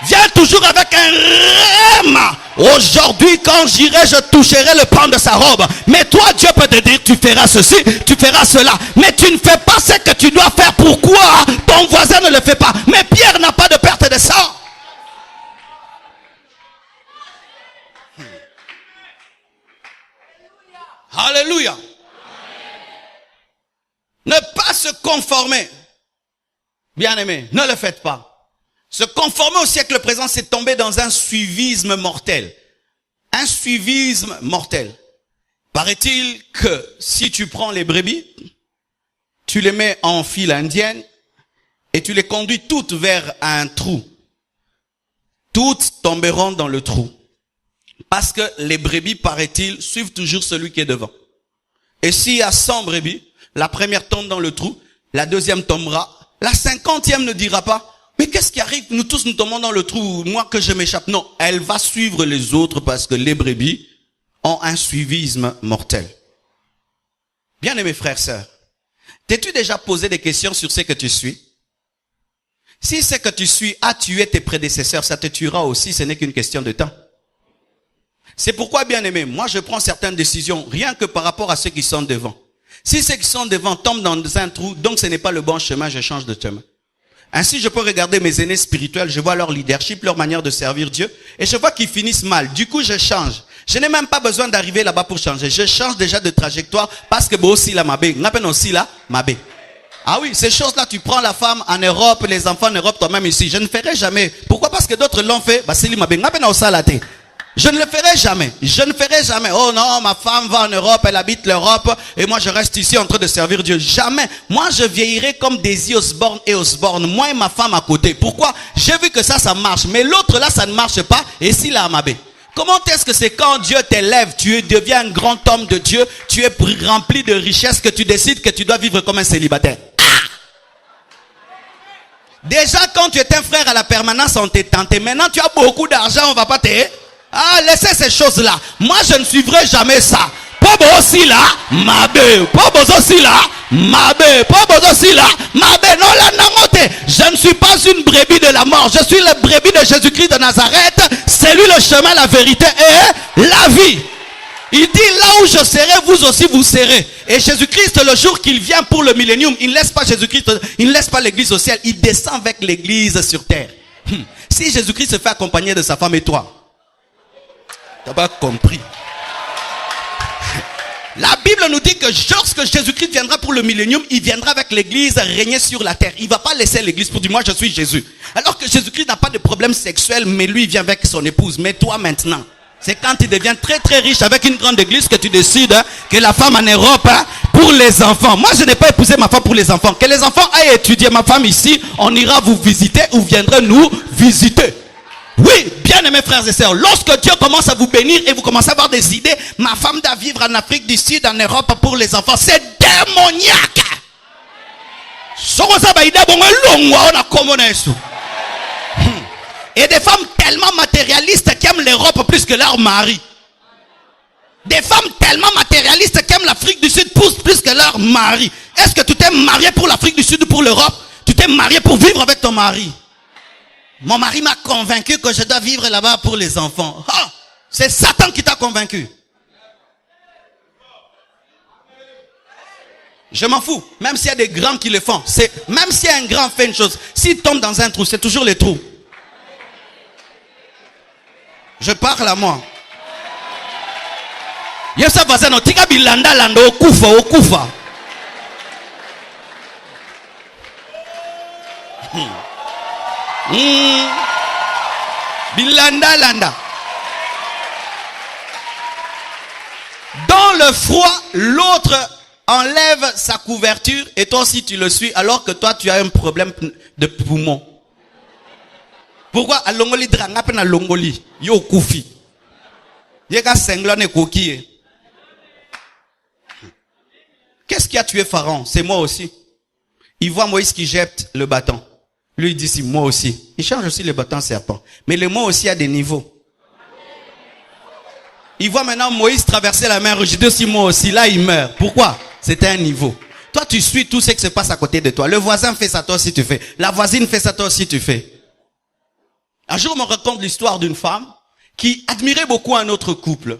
Viens toujours avec un rhéma. Aujourd'hui, quand j'irai, je toucherai le pan de sa robe. Mais toi, Dieu peut te dire, tu feras ceci, tu feras cela. Mais tu ne fais pas ce que tu dois faire. Pourquoi? Ton voisin ne le fait pas. Mais Pierre n'a pas de perte de sang. Alléluia. Ne pas se conformer. Bien aimé, ne le faites pas. Se conformer au siècle présent, c'est tomber dans un suivisme mortel. Un suivisme mortel. Paraît-il que si tu prends les brebis, tu les mets en file indienne et tu les conduis toutes vers un trou. Toutes tomberont dans le trou. Parce que les brebis, paraît-il, suivent toujours celui qui est devant. Et s'il y a 100 brebis, la première tombe dans le trou, la deuxième tombera, la 50e ne dira pas, mais qu'est-ce qui arrive? Nous tous nous tombons dans le trou, moi que je m'échappe. Non, elle va suivre les autres parce que les brebis ont un suivisme mortel. Bien-aimés frères, sœurs, t'es-tu déjà posé des questions sur ce que tu suis? Si ce que tu suis a tué tes prédécesseurs, ça te tuera aussi, ce n'est qu'une question de temps. C'est pourquoi, bien-aimé, moi je prends certaines décisions rien que par rapport à ceux qui sont devant. Si ceux qui sont devant tombent dans un trou, donc ce n'est pas le bon chemin, je change de chemin. Ainsi, je peux regarder mes aînés spirituels, je vois leur leadership, leur manière de servir Dieu, et je vois qu'ils finissent mal. Du coup, je change. Je n'ai même pas besoin d'arriver là-bas pour changer. Je change déjà de trajectoire parce que bon aussi la mabé. N'appelle aussi la mabé. Ah oui, ces choses-là, tu prends la femme en Europe, les enfants en Europe, toi-même ici. Je ne ferai jamais. Pourquoi? Parce que d'autres l'ont fait. Bah, c'est l'imabé. N'appelle aussi la thé. Je ne le ferai jamais. Je ne ferai jamais. Oh non, ma femme va en Europe, elle habite l'Europe, et moi je reste ici en train de servir Dieu. Jamais. Moi, je vieillirai comme Daisy Osborne et Osborne. Moi et ma femme à côté. Pourquoi? J'ai vu que ça marche. Mais l'autre là, ça ne marche pas. Et si la amabé. Comment est-ce que c'est quand Dieu t'élève, tu deviens un grand homme de Dieu, tu es rempli de richesses, que tu décides que tu dois vivre comme un célibataire? Déjà, quand tu étais un frère à la permanence, on t'est tenté. Maintenant, tu as beaucoup d'argent, on va pas t'aider. Ah, laissez ces choses-là. Moi, je ne suivrai jamais ça. Pas aussi là, mabé. Pas aussi là, mabé. Pas aussi là, mabé. Non, la nangote. Je ne suis pas une brebis de la mort. Je suis la brebis de Jésus-Christ de Nazareth. C'est lui le chemin, la vérité et la vie. Il dit là où je serai, vous aussi vous serez. Et Jésus-Christ, le jour qu'il vient pour le millénium, il ne laisse pas Jésus-Christ, il ne laisse pas l'église au ciel. Il descend avec l'église sur terre. Si Jésus-Christ se fait accompagner de sa femme et toi, tu n'as pas compris. La Bible nous dit que lorsque Jésus-Christ viendra pour le millénium, il viendra avec l'église régner sur la terre. Il ne va pas laisser l'église pour dire moi je suis Jésus. Alors que Jésus-Christ n'a pas de problème sexuel, mais lui il vient avec son épouse. Mais toi maintenant, c'est quand tu deviens très très riche avec une grande église que tu décides que la femme en Europe pour les enfants. Moi je n'ai pas épousé ma femme pour les enfants. Que les enfants aillent étudier ma femme ici, on ira vous visiter ou viendrez nous visiter. Oui, bien aimés frères et sœurs, lorsque Dieu commence à vous bénir et vous commencez à avoir des idées, ma femme doit vivre en Afrique du Sud, en Europe pour les enfants, c'est démoniaque. Et des femmes tellement matérialistes qui aiment l'Europe plus que leur mari. Des femmes tellement matérialistes qui aiment l'Afrique du Sud plus que leur mari. Est-ce que tu t'es marié pour l'Afrique du Sud ou pour l'Europe? Tu t'es marié pour vivre avec ton mari. Mon mari m'a convaincu que je dois vivre là-bas pour les enfants. Ah, c'est Satan qui t'a convaincu. Je m'en fous. Même s'il y a des grands qui le font. Même si un grand fait une chose, s'il tombe dans un trou, c'est toujours les trous. Je parle à moi. Yesa bazano tika bilanda lando okufa. Bilanda landa. Dans le froid, l'autre enlève sa couverture et toi aussi tu le suis alors que toi tu as un problème de poumon. Pourquoi à longoli dranga pena longoli yo kufi. Yeka senglone koki. Qu'est-ce qui a tué Pharaon? C'est moi aussi. Il voit Moïse qui jette le bâton. Lui il dit si moi aussi. Il change aussi le bâton serpent. Mais le moi aussi a des niveaux. Il voit maintenant Moïse traverser la mer. Je dis aussi moi aussi. Là il meurt. Pourquoi? C'était un niveau. Toi tu suis tout ce qui se passe à côté de toi. Le voisin fait ça, toi aussi tu fais. La voisine fait ça, toi aussi tu fais. Un jour on me raconte l'histoire d'une femme qui admirait beaucoup un autre couple.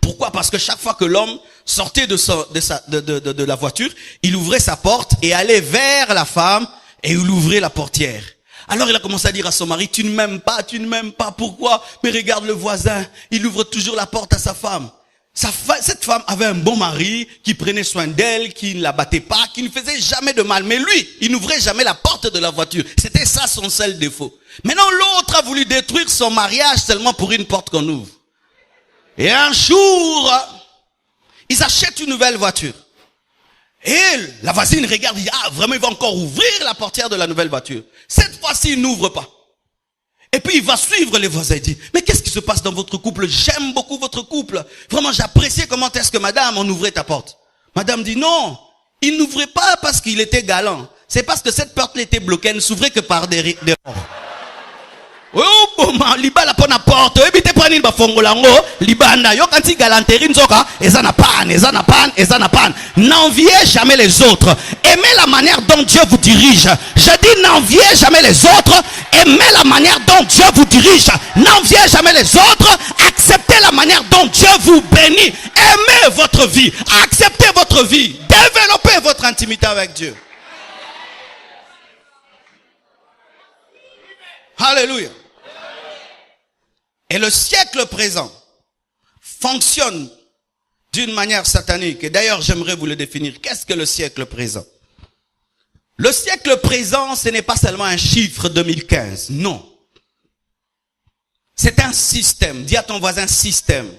Pourquoi? Parce que chaque fois que l'homme sortait de la voiture, il ouvrait sa porte et allait vers la femme et il ouvrait la portière. Alors il a commencé à dire à son mari, tu ne m'aimes pas, pourquoi? Mais regarde le voisin, il ouvre toujours la porte à sa femme. Cette femme avait un bon mari qui prenait soin d'elle, qui ne la battait pas, qui ne faisait jamais de mal. Mais lui, il n'ouvrait jamais la porte de la voiture. C'était ça son seul défaut. Maintenant l'autre a voulu détruire son mariage seulement pour une porte qu'on ouvre. Et un jour, ils achètent une nouvelle voiture. Et la voisine regarde, il dit, ah vraiment il va encore ouvrir la portière de la nouvelle voiture. Cette fois-ci il n'ouvre pas. Et puis il va suivre les voisins et dit, mais qu'est-ce qui se passe dans votre couple? J'aime beaucoup votre couple. Vraiment j'appréciais comment est-ce que madame on ouvrait ta porte. Madame dit non, il n'ouvrait pas parce qu'il était galant. C'est parce que cette porte était bloquée, elle ne s'ouvrait que par dehors. Oh bon, libala pona porte, ebite prani ba fongolango, libanda yo kanti galanterie nzoka, ezana pan. N'enviez jamais les autres. Aimez la manière dont Dieu vous dirige. Je dis n'enviez jamais les autres. Aimez la manière dont Dieu vous dirige. N'enviez jamais les autres. Acceptez la manière dont Dieu vous bénit. Aimez votre vie. Acceptez votre vie. Développez votre intimité avec Dieu. Alléluia. Et le siècle présent fonctionne d'une manière satanique. Et d'ailleurs, j'aimerais vous le définir. Qu'est-ce que le siècle présent? Le siècle présent, ce n'est pas seulement un chiffre 2015. Non. C'est un système. Dis à ton voisin système.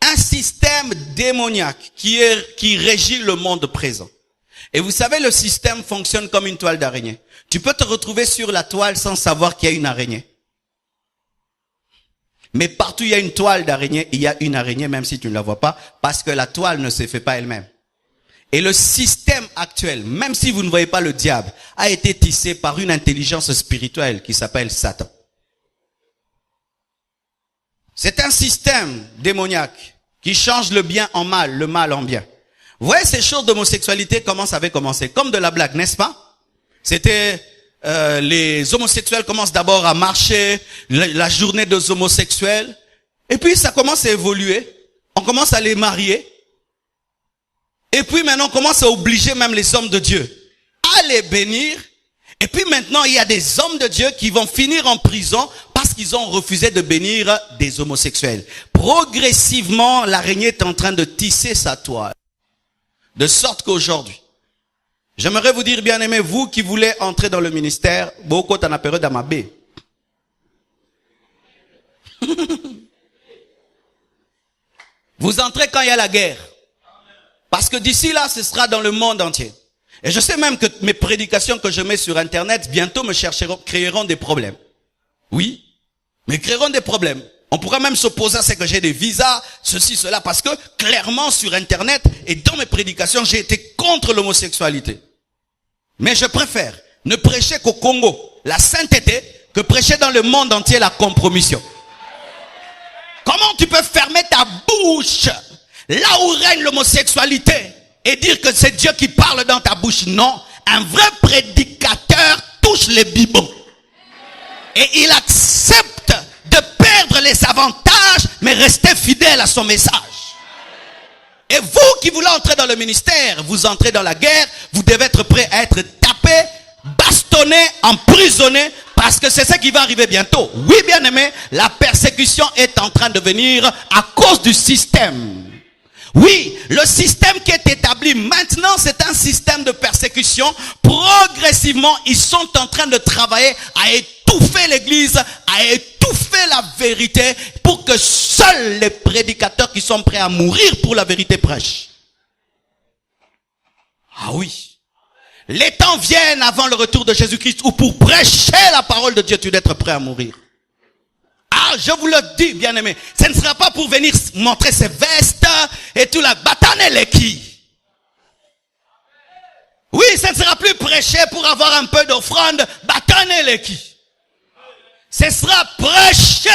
Un système démoniaque qui régit le monde présent. Et vous savez, le système fonctionne comme une toile d'araignée. Tu peux te retrouver sur la toile sans savoir qu'il y a une araignée. Mais partout il y a une toile d'araignée, il y a une araignée même si tu ne la vois pas, parce que la toile ne se fait pas elle-même. Et le système actuel, même si vous ne voyez pas le diable, a été tissé par une intelligence spirituelle qui s'appelle Satan. C'est un système démoniaque qui change le bien en mal, le mal en bien. Vous voyez, ces choses d'homosexualité, comment ça avait commencé? Comme de la blague, n'est-ce pas? C'était... les homosexuels commencent d'abord à marcher, la journée des homosexuels, et puis ça commence à évoluer, on commence à les marier, et puis maintenant on commence à obliger même les hommes de Dieu à les bénir, et puis maintenant il y a des hommes de Dieu qui vont finir en prison parce qu'ils ont refusé de bénir des homosexuels. Progressivement, l'araignée est en train de tisser sa toile, de sorte qu'aujourd'hui, j'aimerais vous dire, bien aimé, vous qui voulez entrer dans le ministère, beaucoup t'en appellent d'Amabé. Vous entrez quand il y a la guerre. Parce que d'ici là, ce sera dans le monde entier. Et je sais même que mes prédications que je mets sur Internet, bientôt créeront des problèmes. Oui, mais créeront des problèmes. On pourra même s'opposer à ce que j'ai des visas, ceci, cela, parce que clairement sur Internet et dans mes prédications, j'ai été contre l'homosexualité. Mais je préfère ne prêcher qu'au Congo la sainteté que prêcher dans le monde entier la compromission. Comment tu peux fermer ta bouche là où règne l'homosexualité et dire que c'est Dieu qui parle dans ta bouche? Non, un vrai prédicateur touche les bibelots. Et il accepte de perdre les avantages, mais rester fidèle à son message. Et vous qui voulez entrer dans le ministère, vous entrez dans la guerre, vous devez être prêt à être tapé, bastonné, emprisonné, parce que c'est ce qui va arriver bientôt. Oui, bien aimé, la persécution est en train de venir à cause du système. Oui, le système qui est établi maintenant, c'est un système de persécution. Progressivement, ils sont en train de travailler à étouffer l'église, à étouffer la vérité, pour que seuls les prédicateurs qui sont prêts à mourir pour la vérité prêchent. Ah oui. Les temps viennent avant le retour de Jésus-Christ où pour prêcher la parole de Dieu, tu dois être prêt à mourir. Ah, je vous le dis, bien aimé, ce ne sera pas pour venir montrer ses vestes et tout la bataille qui. Oui, ce ne sera plus prêcher pour avoir un peu d'offrande, bataille qui. Ce sera prêcher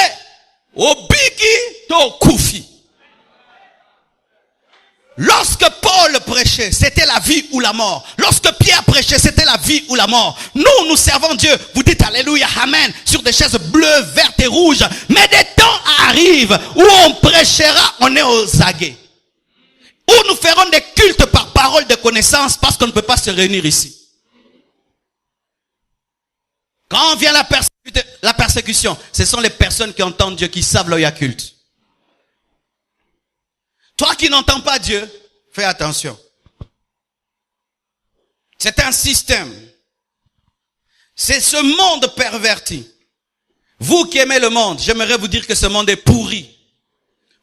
au bigi au koufi. Lorsque Paul prêchait, c'était la vie ou la mort. Lorsque Pierre prêchait, c'était la vie ou la mort. Nous servons Dieu. Vous dites alléluia, amen, sur des chaises bleues, vertes et rouges. Mais des temps arrivent où on prêchera, on est aux aguets. Où nous ferons des cultes par parole de connaissance parce qu'on ne peut pas se réunir ici. Quand vient la persécution, ce sont les personnes qui entendent Dieu, qui savent leur culte. Toi qui n'entends pas Dieu, fais attention. C'est un système. C'est ce monde perverti. Vous qui aimez le monde, j'aimerais vous dire que ce monde est pourri.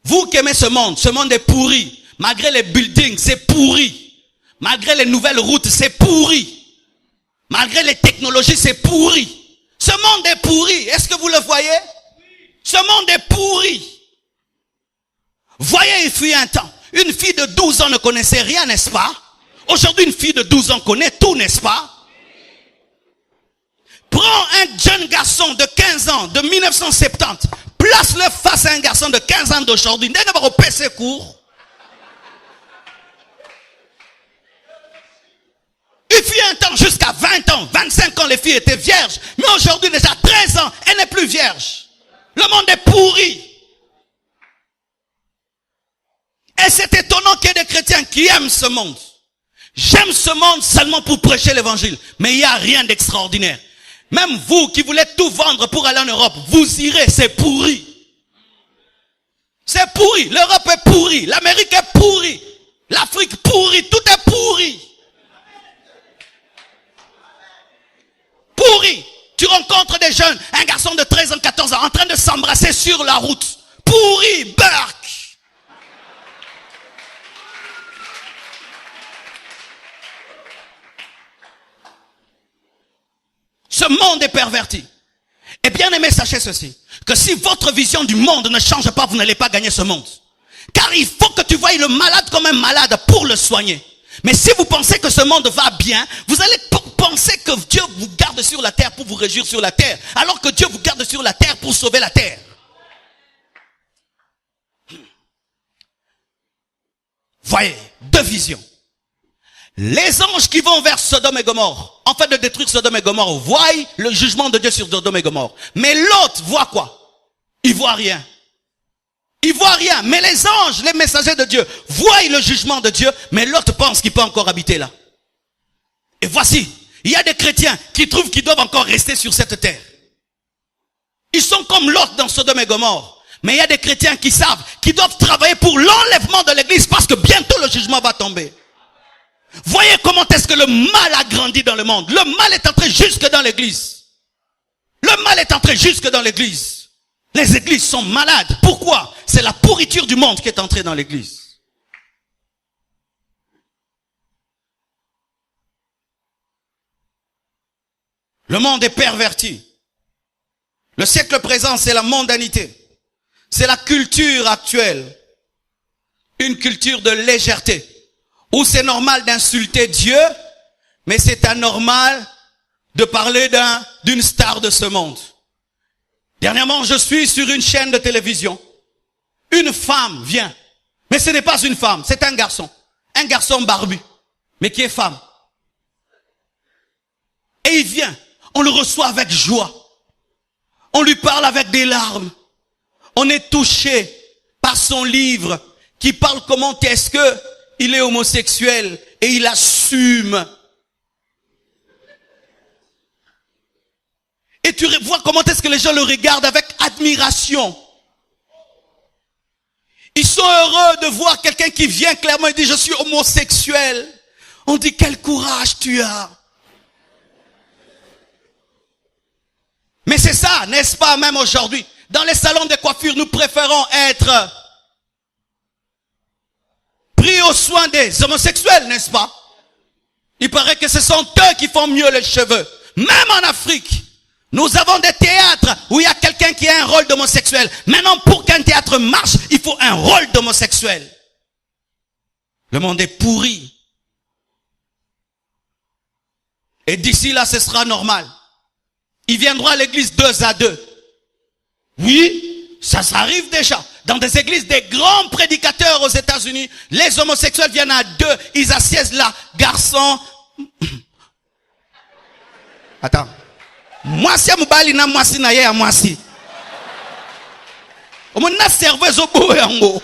Vous qui aimez ce monde est pourri. Malgré les buildings, c'est pourri. Malgré les nouvelles routes, c'est pourri. Malgré les technologies, c'est pourri. Ce monde est pourri. Est-ce que vous le voyez? Ce monde est pourri. Voyez, il fut un temps. Une fille de 12 ans ne connaissait rien, n'est-ce pas? Aujourd'hui, une fille de 12 ans connaît tout, n'est-ce pas? Prends un jeune garçon de 15 ans, de 1970, place-le face à un garçon de 15 ans d'aujourd'hui. N'est-ce pas au PC court? Il fut un temps jusqu'à 20 ans, 25 ans, les filles étaient vierges. Mais aujourd'hui, déjà 13 ans, elle n'est plus vierge. Le monde est pourri. Et c'est étonnant qu'il y ait des chrétiens qui aiment ce monde. J'aime ce monde seulement pour prêcher l'évangile. Mais il n'y a rien d'extraordinaire. Même vous qui voulez tout vendre pour aller en Europe, vous irez, c'est pourri. C'est pourri. L'Europe est pourrie. L'Amérique est pourrie. L'Afrique pourrie. Tout est pourri. Pourri. Tu rencontres des jeunes, un garçon de 13 ans, 14 ans, en train de s'embrasser sur la route. Pourri. Burk. Ce monde est perverti. Et bien aimé, sachez ceci, que si votre vision du monde ne change pas, vous n'allez pas gagner ce monde. Car il faut que tu voies le malade comme un malade pour le soigner. Mais si vous pensez que ce monde va bien, vous allez penser que Dieu vous garde sur la terre pour vous réjouir sur la terre, alors que Dieu vous garde sur la terre pour sauver la terre. Voyez, deux visions. Les anges qui vont vers Sodome et Gomorrhe, en fait de détruire Sodome et Gomorrhe, voient le jugement de Dieu sur Sodome et Gomorrhe. Mais l'autre voit quoi? Il voit rien. Il voit rien. Mais les anges, les messagers de Dieu, voient le jugement de Dieu, mais l'autre pense qu'il peut encore habiter là. Et voici, il y a des chrétiens qui trouvent qu'ils doivent encore rester sur cette terre. Ils sont comme l'autre dans Sodome et Gomorrhe. Mais il y a des chrétiens qui savent qu'ils doivent travailler pour l'enlèvement de l'église parce que bientôt le jugement va tomber. Voyez comment est-ce que le mal a grandi dans le monde. Le mal est entré jusque dans l'église. Le mal est entré jusque dans l'église. Les églises sont malades. Pourquoi? C'est la pourriture du monde qui est entrée dans l'église. Le monde est perverti. Le siècle présent, c'est la mondanité. C'est la culture actuelle. Une culture de légèreté. Où c'est normal d'insulter Dieu, mais c'est anormal de parler d'une star de ce monde. Dernièrement, je suis sur une chaîne de télévision. Une femme vient. Mais ce n'est pas une femme, c'est un garçon. Un garçon barbu, mais qui est femme. Et il vient. On le reçoit avec joie. On lui parle avec des larmes. On est touché par son livre qui parle comment est-ce que il est homosexuel et il assume. Et tu vois comment est-ce que les gens le regardent avec admiration. Ils sont heureux de voir quelqu'un qui vient clairement et dit je suis homosexuel. On dit quel courage tu as. Mais c'est ça, n'est-ce pas, même aujourd'hui. Dans les salons de coiffure, nous préférons être pris aux soins des homosexuels, n'est-ce pas? Il paraît que ce sont eux qui font mieux les cheveux. Même en Afrique, nous avons des théâtres où il y a quelqu'un qui a un rôle d'homosexuel. Maintenant, pour qu'un théâtre marche, il faut un rôle d'homosexuel. Le monde est pourri. Et d'ici là, ce sera normal. Ils viendront à l'église 2 à 2. Oui, ça arrive déjà. Dans des églises, des grands prédicateurs aux États-Unis, les homosexuels viennent à 2, ils assiègent là, garçon. Attends. Moi si mobali na moi si na ye moi si. On na serveuse au bout yango.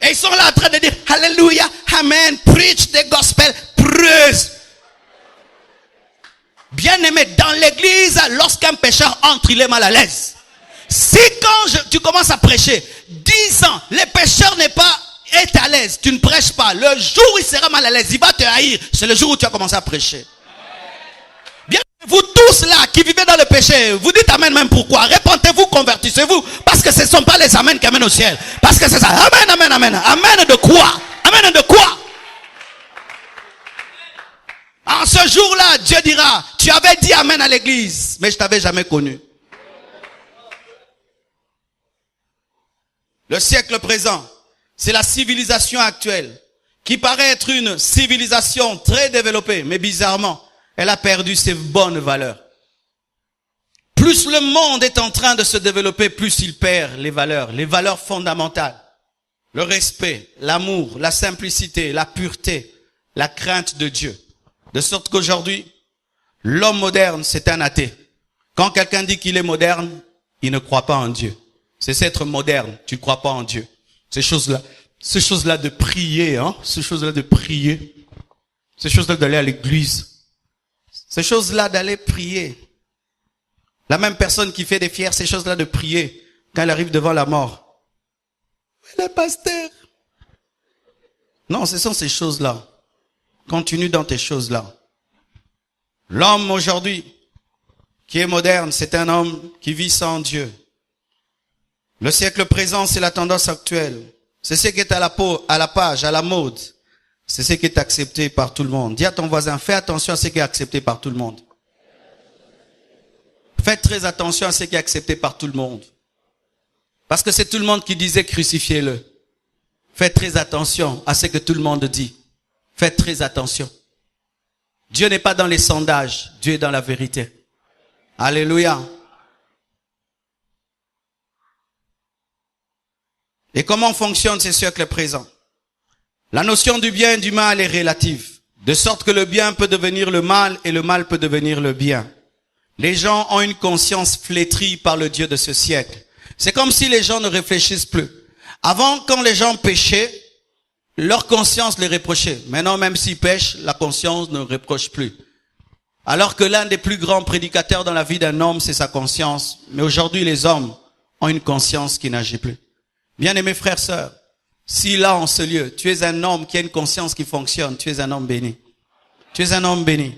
Et ils sont là en train de dire Alléluia, Amen, preach the gospel, praise. Bien aimé, dans l'église, lorsqu'un pécheur entre, il est mal à l'aise. Si quand tu commences à prêcher, 10 ans, le pécheur n'est pas est à l'aise, tu ne prêches pas. Le jour où il sera mal à l'aise, il va te haïr. C'est le jour où tu as commencé à prêcher. Bien, vous tous là qui vivez dans le péché, vous dites amen même pourquoi? Répentez-vous, convertissez-vous. Parce que ce ne sont pas les amens qui amènent au ciel. Parce que c'est ça. Amen, amen, amen. Amen de quoi? Amen de quoi? En ce jour-là, Dieu dira, tu avais dit amen à l'église, mais je t'avais jamais connu. Le siècle présent, c'est la civilisation actuelle, qui paraît être une civilisation très développée, mais bizarrement, elle a perdu ses bonnes valeurs. Plus le monde est en train de se développer, plus il perd les valeurs fondamentales. Le respect, l'amour, la simplicité, la pureté, la crainte de Dieu. De sorte qu'aujourd'hui, l'homme moderne, c'est un athée. Quand quelqu'un dit qu'il est moderne, il ne croit pas en Dieu. C'est être moderne, tu ne crois pas en Dieu. Ces choses-là de prier, ces choses-là de prier. Ces choses-là d'aller à l'église. Ces choses-là d'aller prier. La même personne qui fait des fiers, ces choses-là de prier quand elle arrive devant la mort. Le pasteur. Non, ce sont ces choses-là. Continue dans tes choses-là. L'homme aujourd'hui qui est moderne, c'est un homme qui vit sans Dieu. Le siècle présent, c'est la tendance actuelle. C'est ce qui est à la page, à la mode. C'est ce qui est accepté par tout le monde. Dis à ton voisin, fais attention à ce qui est accepté par tout le monde. Faites très attention à ce qui est accepté par tout le monde. Parce que c'est tout le monde qui disait crucifiez-le. Faites très attention à ce que tout le monde dit. Faites très attention. Dieu n'est pas dans les sondages, Dieu est dans la vérité. Alléluia. Et comment fonctionnent ces siècles présents? La notion du bien et du mal est relative, de sorte que le bien peut devenir le mal et le mal peut devenir le bien. Les gens ont une conscience flétrie par le Dieu de ce siècle. C'est comme si les gens ne réfléchissent plus. Avant, quand les gens péchaient, leur conscience les reprochait. Maintenant, même s'ils pêchent, la conscience ne reproche plus. Alors que l'un des plus grands prédicateurs dans la vie d'un homme, c'est sa conscience. Mais aujourd'hui, les hommes ont une conscience qui n'agit plus. Bien-aimés frères, sœurs, si là, en ce lieu, tu es un homme qui a une conscience qui fonctionne, tu es un homme béni. Tu es un homme béni.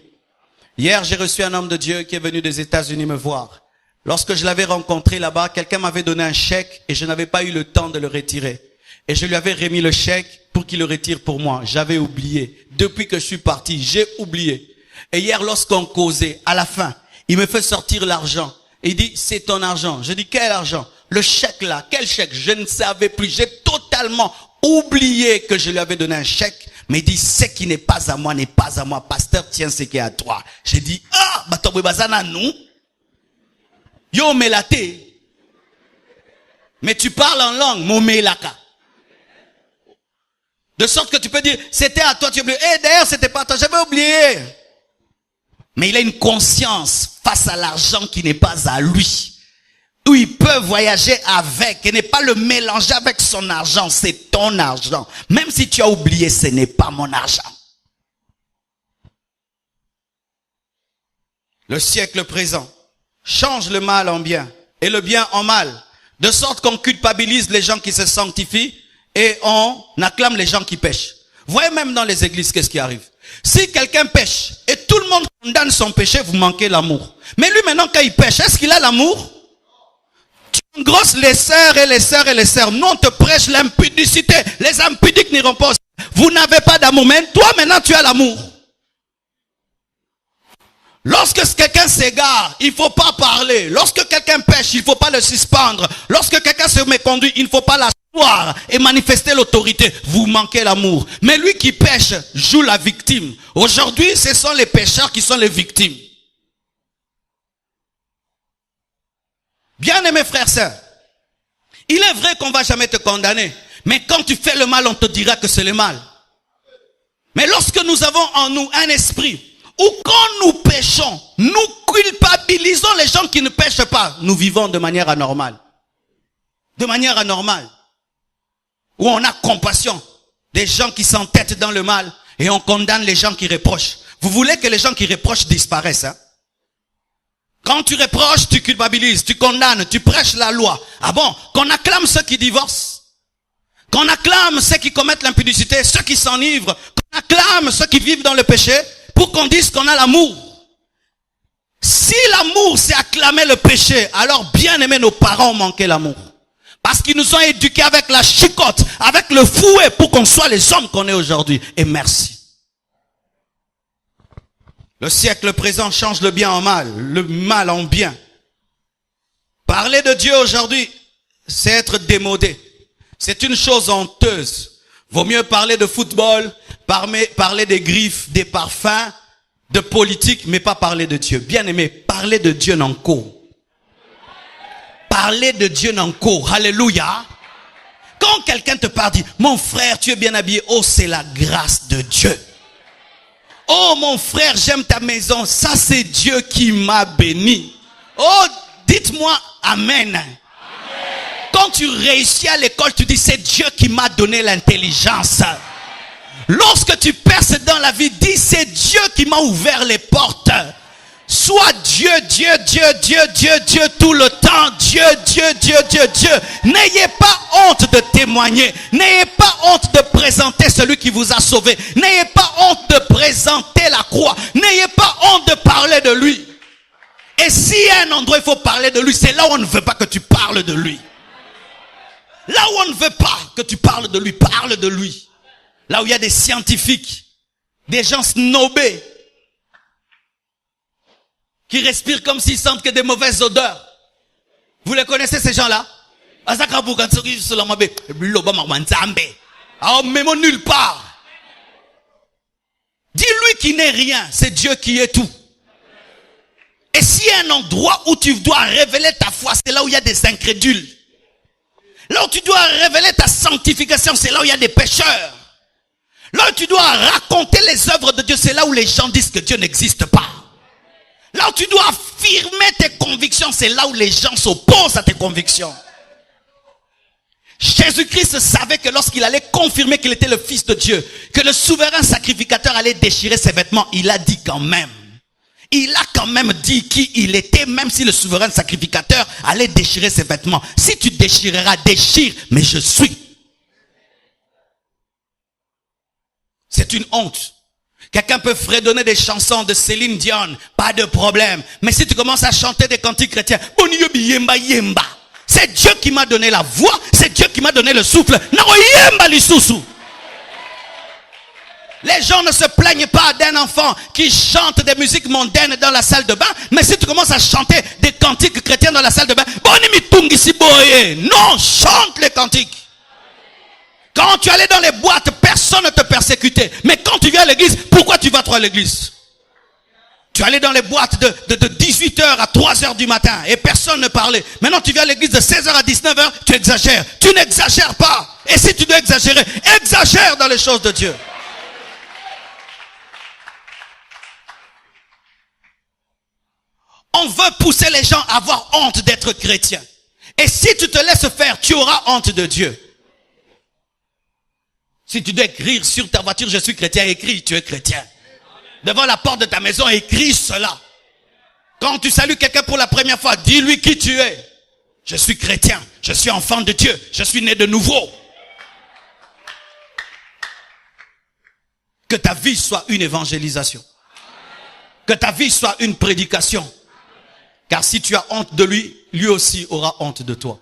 Hier, j'ai reçu un homme de Dieu qui est venu des États-Unis me voir. Lorsque je l'avais rencontré là-bas, quelqu'un m'avait donné un chèque et je n'avais pas eu le temps de le retirer. Et je lui avais remis le chèque pour qu'il le retire pour moi. J'avais oublié. Depuis que je suis parti, j'ai oublié. Et hier, lorsqu'on causait, à la fin, il me fait sortir l'argent. Et il dit, c'est ton argent. Je dis, quel argent? Le chèque là, quel chèque? Je ne savais plus. J'ai totalement oublié que je lui avais donné un chèque. Mais il dit, ce qui n'est pas à moi n'est pas à moi. Pasteur, tiens ce qui est à toi. J'ai dit, ah, bato bazana nous. Yo melate. Mais tu parles en langue, mon melaka. De sorte que tu peux dire, c'était à toi, tu as oublié. Eh, d'ailleurs, c'était pas à toi, j'avais oublié. Mais il a une conscience face à l'argent qui n'est pas à lui. Où il peut voyager avec et n'est pas le mélanger avec son argent. C'est ton argent. Même si tu as oublié, ce n'est pas mon argent. Le siècle présent change le mal en bien et le bien en mal. De sorte qu'on culpabilise les gens qui se sanctifient et on acclame les gens qui pêchent. Voyez même dans les églises qu'est-ce qui arrive. Si quelqu'un pêche et tout le monde condamne son péché, vous manquez l'amour. Mais lui maintenant quand il pêche, est-ce qu'il a l'amour? Tu engrosses les sœurs et les sœurs et les sœurs. Nous on te prêche l'impudicité. Les impudiques n'iront pas. Vous n'avez pas d'amour. Mais toi maintenant tu as l'amour. Lorsque quelqu'un s'égare, il ne faut pas parler. Lorsque quelqu'un pêche, il ne faut pas le suspendre. Lorsque quelqu'un se méconduit, il ne faut pas l'asseoir et manifester l'autorité. Vous manquez l'amour. Mais lui qui pêche joue la victime. Aujourd'hui, ce sont les pécheurs qui sont les victimes. Bien-aimés frères, sœurs, il est vrai qu'on ne va jamais te condamner. Mais quand tu fais le mal, on te dira que c'est le mal. Mais lorsque nous avons en nous un esprit où quand nous péchons, nous culpabilisons les gens qui ne pêchent pas. Nous vivons de manière anormale. De manière anormale. Où on a compassion des gens qui s'entêtent dans le mal et on condamne les gens qui reprochent. Vous voulez que les gens qui reprochent disparaissent, hein? Quand tu reproches, tu culpabilises, tu condamnes, tu prêches la loi. Ah bon? Qu'on acclame ceux qui divorcent. Qu'on acclame ceux qui commettent l'impudicité, ceux qui s'enivrent. Qu'on acclame ceux qui vivent dans le péché. Pour qu'on dise qu'on a l'amour. Si l'amour c'est acclamer le péché, alors bien aimé nos parents ont manqué l'amour. Parce qu'ils nous ont éduqués avec la chicotte, avec le fouet pour qu'on soit les hommes qu'on est aujourd'hui. Et merci. Le siècle présent change le bien en mal, le mal en bien. Parler de Dieu aujourd'hui, c'est être démodé. C'est une chose honteuse. Vaut mieux parler de football, parler des griffes, des parfums, de politique, mais pas parler de Dieu. Bien aimé, parler de Dieu n'en court. Parler de Dieu n'en court. Alléluia. Quand quelqu'un te parle, dit, mon frère, tu es bien habillé. Oh, c'est la grâce de Dieu. Oh, mon frère, j'aime ta maison. Ça, c'est Dieu qui m'a béni. Oh, dites-moi Amen. Quand tu réussis à l'école, tu dis, c'est Dieu qui m'a donné l'intelligence. Lorsque tu perces dans la vie, dis c'est Dieu qui m'a ouvert les portes. Sois Dieu, Dieu, Dieu, Dieu, Dieu, Dieu tout le temps. Dieu, Dieu, Dieu, Dieu, Dieu. N'ayez pas honte de témoigner. N'ayez pas honte de présenter celui qui vous a sauvé. N'ayez pas honte de présenter la croix. N'ayez pas honte de parler de lui. Et s'il y a un endroit où il faut parler de lui, c'est là où on ne veut pas que tu parles de lui. Là où on ne veut pas que tu parles de lui, parle de lui. Là où il y a des scientifiques, des gens snobés, qui respirent comme s'ils sentent que des mauvaises odeurs. Vous les connaissez ces gens-là? Même nulle part. Dis-lui qu'il n'est rien, c'est Dieu qui est tout. Et s'il y a un endroit où tu dois révéler ta foi, c'est là où il y a des incrédules. Là où tu dois révéler ta sanctification, c'est là où il y a des pécheurs. Là où tu dois raconter les œuvres de Dieu, c'est là où les gens disent que Dieu n'existe pas. Là où tu dois affirmer tes convictions, c'est là où les gens s'opposent à tes convictions. Jésus-Christ savait que lorsqu'il allait confirmer qu'il était le Fils de Dieu, que le souverain sacrificateur allait déchirer ses vêtements, il a dit quand même. Il a quand même dit qui il était, même si le souverain sacrificateur allait déchirer ses vêtements. Si tu déchireras, déchire, mais je suis. C'est une honte. Quelqu'un peut fredonner des chansons de Céline Dion, pas de problème. Mais si tu commences à chanter des cantiques chrétiens, c'est Dieu qui m'a donné la voix, c'est Dieu qui m'a donné le souffle. Les gens ne se plaignent pas d'un enfant qui chante des musiques mondaines dans la salle de bain, mais si tu commences à chanter des cantiques chrétiens dans la salle de bain, non, chante les cantiques. Quand tu allais dans les boîtes, personne ne te persécutait. Mais quand tu viens à l'église, pourquoi tu vas trop à l'église? Tu allais dans les boîtes de 18h à 3h du matin et personne ne parlait. Maintenant tu viens à l'église de 16h à 19h, tu exagères. Tu n'exagères pas. Et si tu dois exagérer, exagère dans les choses de Dieu. On veut pousser les gens à avoir honte d'être chrétiens. Et si tu te laisses faire, tu auras honte de Dieu. Si tu dois écrire sur ta voiture, je suis chrétien, écris, tu es chrétien. Devant la porte de ta maison, écris cela. Quand tu salues quelqu'un pour la première fois, dis-lui qui tu es. Je suis chrétien, je suis enfant de Dieu, je suis né de nouveau. Que ta vie soit une évangélisation. Que ta vie soit une prédication. Car si tu as honte de lui, lui aussi aura honte de toi.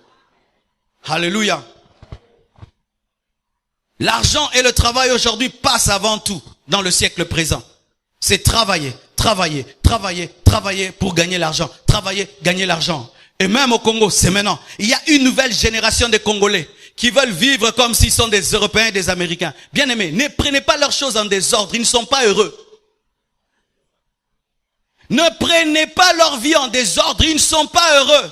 Alléluia. L'argent et le travail aujourd'hui passent avant tout dans le siècle présent. C'est travailler, travailler, travailler, travailler pour gagner l'argent. Travailler, gagner l'argent. Et même au Congo, c'est maintenant. Il y a une nouvelle génération de Congolais qui veulent vivre comme s'ils sont des Européens et des Américains. Bien aimés, ne prenez pas leurs choses en désordre, ils ne sont pas heureux. Ne prenez pas leur vie en désordre, ils ne sont pas heureux.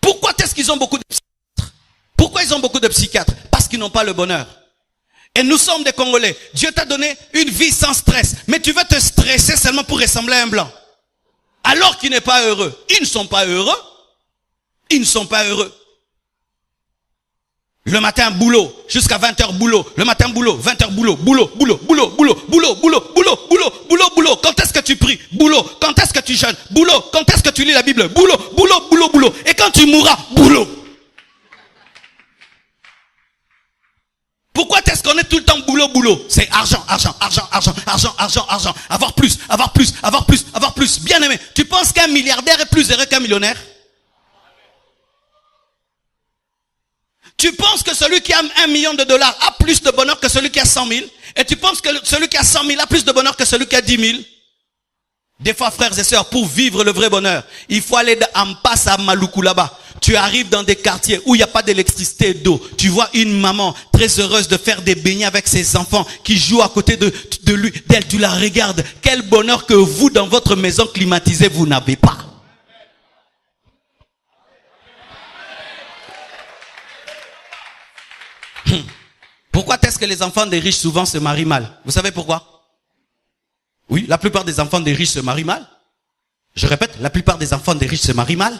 Pourquoi est-ce qu'ils ont beaucoup de psychiatres? Pourquoi ils ont beaucoup de psychiatres? Parce qu'ils n'ont pas le bonheur. Et nous sommes des Congolais. Dieu t'a donné une vie sans stress. Mais tu veux te stresser seulement pour ressembler à un blanc. Alors qu'il n'est pas heureux. Ils ne sont pas heureux. Ils ne sont pas heureux. Le matin, boulot. Jusqu'à 20h, boulot. Le matin, boulot. 20h, boulot. Boulot, boulot, boulot, boulot, boulot, boulot, boulot, boulot, boulot, boulot. Quand est-ce que tu pries? Boulot. Quand est-ce que tu jeûnes? Boulot. Quand est-ce que tu lis la Bible? Boulot, boulot, boulot, boulot. Et quand tu mourras? Boulot. Pourquoi est-ce qu'on est tout le temps boulot, boulot? C'est argent, argent, argent, argent, argent, argent, argent. Avoir plus, avoir plus, avoir plus, avoir plus. Bien aimé, tu penses qu'un milliardaire est plus heureux qu'un millionnaire? Tu penses que celui qui a $1 million a plus de bonheur que celui qui a 100 000? Et tu penses que celui qui a 100 000 a plus de bonheur que celui qui a 10 000? Des fois, frères et sœurs, pour vivre le vrai bonheur, il faut aller en passe à Maluku là-bas. Tu arrives dans des quartiers où il n'y a pas d'électricité et d'eau. Tu vois une maman très heureuse de faire des beignets avec ses enfants qui jouent à côté de lui. D'elle, tu la regardes. Quel bonheur que vous, dans votre maison climatisée, vous n'avez pas. Pourquoi est-ce que les enfants des riches souvent se marient mal? Vous savez pourquoi? Oui, la plupart des enfants des riches se marient mal. Je répète, la plupart des enfants des riches se marient mal.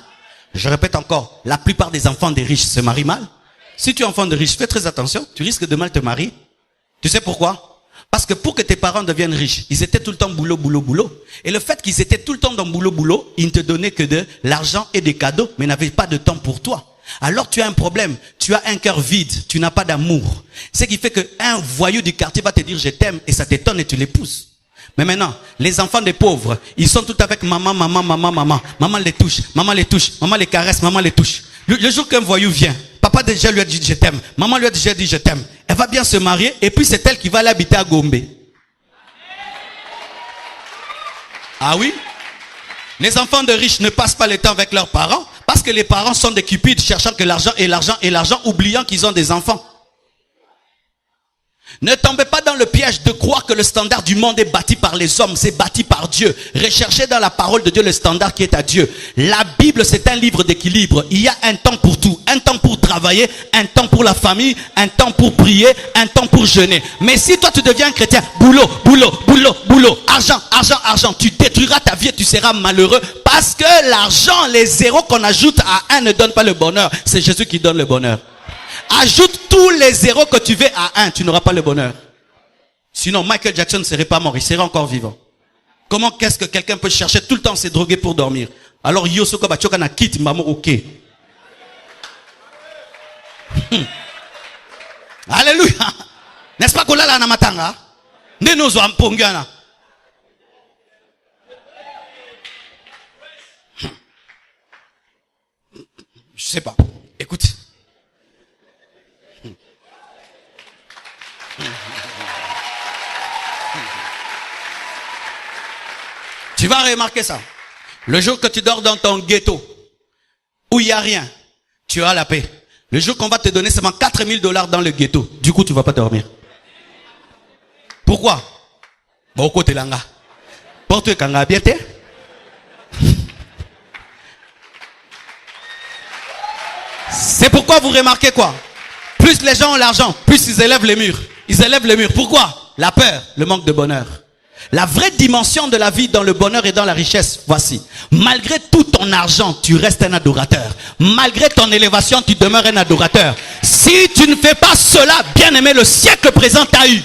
Je répète encore, la plupart des enfants des riches se marient mal. Si tu es enfant de riche, fais très attention, tu risques de mal te marier. Tu sais pourquoi? Parce que pour que tes parents deviennent riches, ils étaient tout le temps boulot, boulot, boulot. Et le fait qu'ils étaient tout le temps dans boulot, boulot, ils ne te donnaient que de l'argent et des cadeaux, mais n'avaient pas de temps pour toi. Alors tu as un problème, tu as un cœur vide, tu n'as pas d'amour. Ce qui fait qu'un voyou du quartier va te dire je t'aime et ça t'étonne et tu l'épouses. Mais maintenant, les enfants des pauvres, ils sont tout avec maman, maman, maman, maman. Maman les touche, maman les caresse, maman les touche. Le jour qu'un voyou vient, papa déjà lui a dit je t'aime, maman lui a déjà dit je t'aime. Elle va bien se marier et puis c'est elle qui va l'habiter à Gombe. Ah oui? Les enfants de riches ne passent pas le temps avec leurs parents parce que les parents sont des cupides cherchant que l'argent et l'argent et l'argent, oubliant qu'ils ont des enfants. Ne tombez pas dans le piège de croire que le standard du monde est bâti par les hommes, c'est bâti par Dieu. Recherchez dans la parole de Dieu le standard qui est à Dieu. La Bible, c'est un livre d'équilibre. Il y a un temps pour tout. Un temps pour travailler, un temps pour la famille, un temps pour prier, un temps pour jeûner. Mais si toi tu deviens chrétien, boulot, boulot, boulot, boulot, argent, argent, argent, tu détruiras ta vie et tu seras malheureux parce que l'argent, les zéros qu'on ajoute à un ne donne pas le bonheur. C'est Jésus qui donne le bonheur. Ajoute tous les zéros que tu veux à 1, tu n'auras pas le bonheur. Sinon, Michael Jackson ne serait pas mort, il serait encore vivant. Comment qu'est-ce que quelqu'un peut chercher tout le temps se droguer pour dormir? Alors, Yosoko Bachoka na kit, maman, ok. Alléluia. N'est-ce pas qu'on l'a là na matanga? Nenozo ampongana. Je sais pas. Écoute. Tu vas remarquer ça. Le jour que tu dors dans ton ghetto, où il n'y a rien, tu as la paix. Le jour qu'on va te donner seulement $4,000 dans le ghetto, du coup tu ne vas pas dormir. Pourquoi? Boko telanga. Porte kanga biete. C'est pourquoi vous remarquez quoi? Plus les gens ont l'argent, plus ils élèvent les murs. Ils élèvent les murs. Pourquoi? La peur, le manque de bonheur. La vraie dimension de la vie dans le bonheur et dans la richesse, voici. Malgré tout ton argent, tu restes un adorateur. Malgré ton élévation, tu demeures un adorateur. Si tu ne fais pas cela, bien aimé, le siècle présent t'a eu.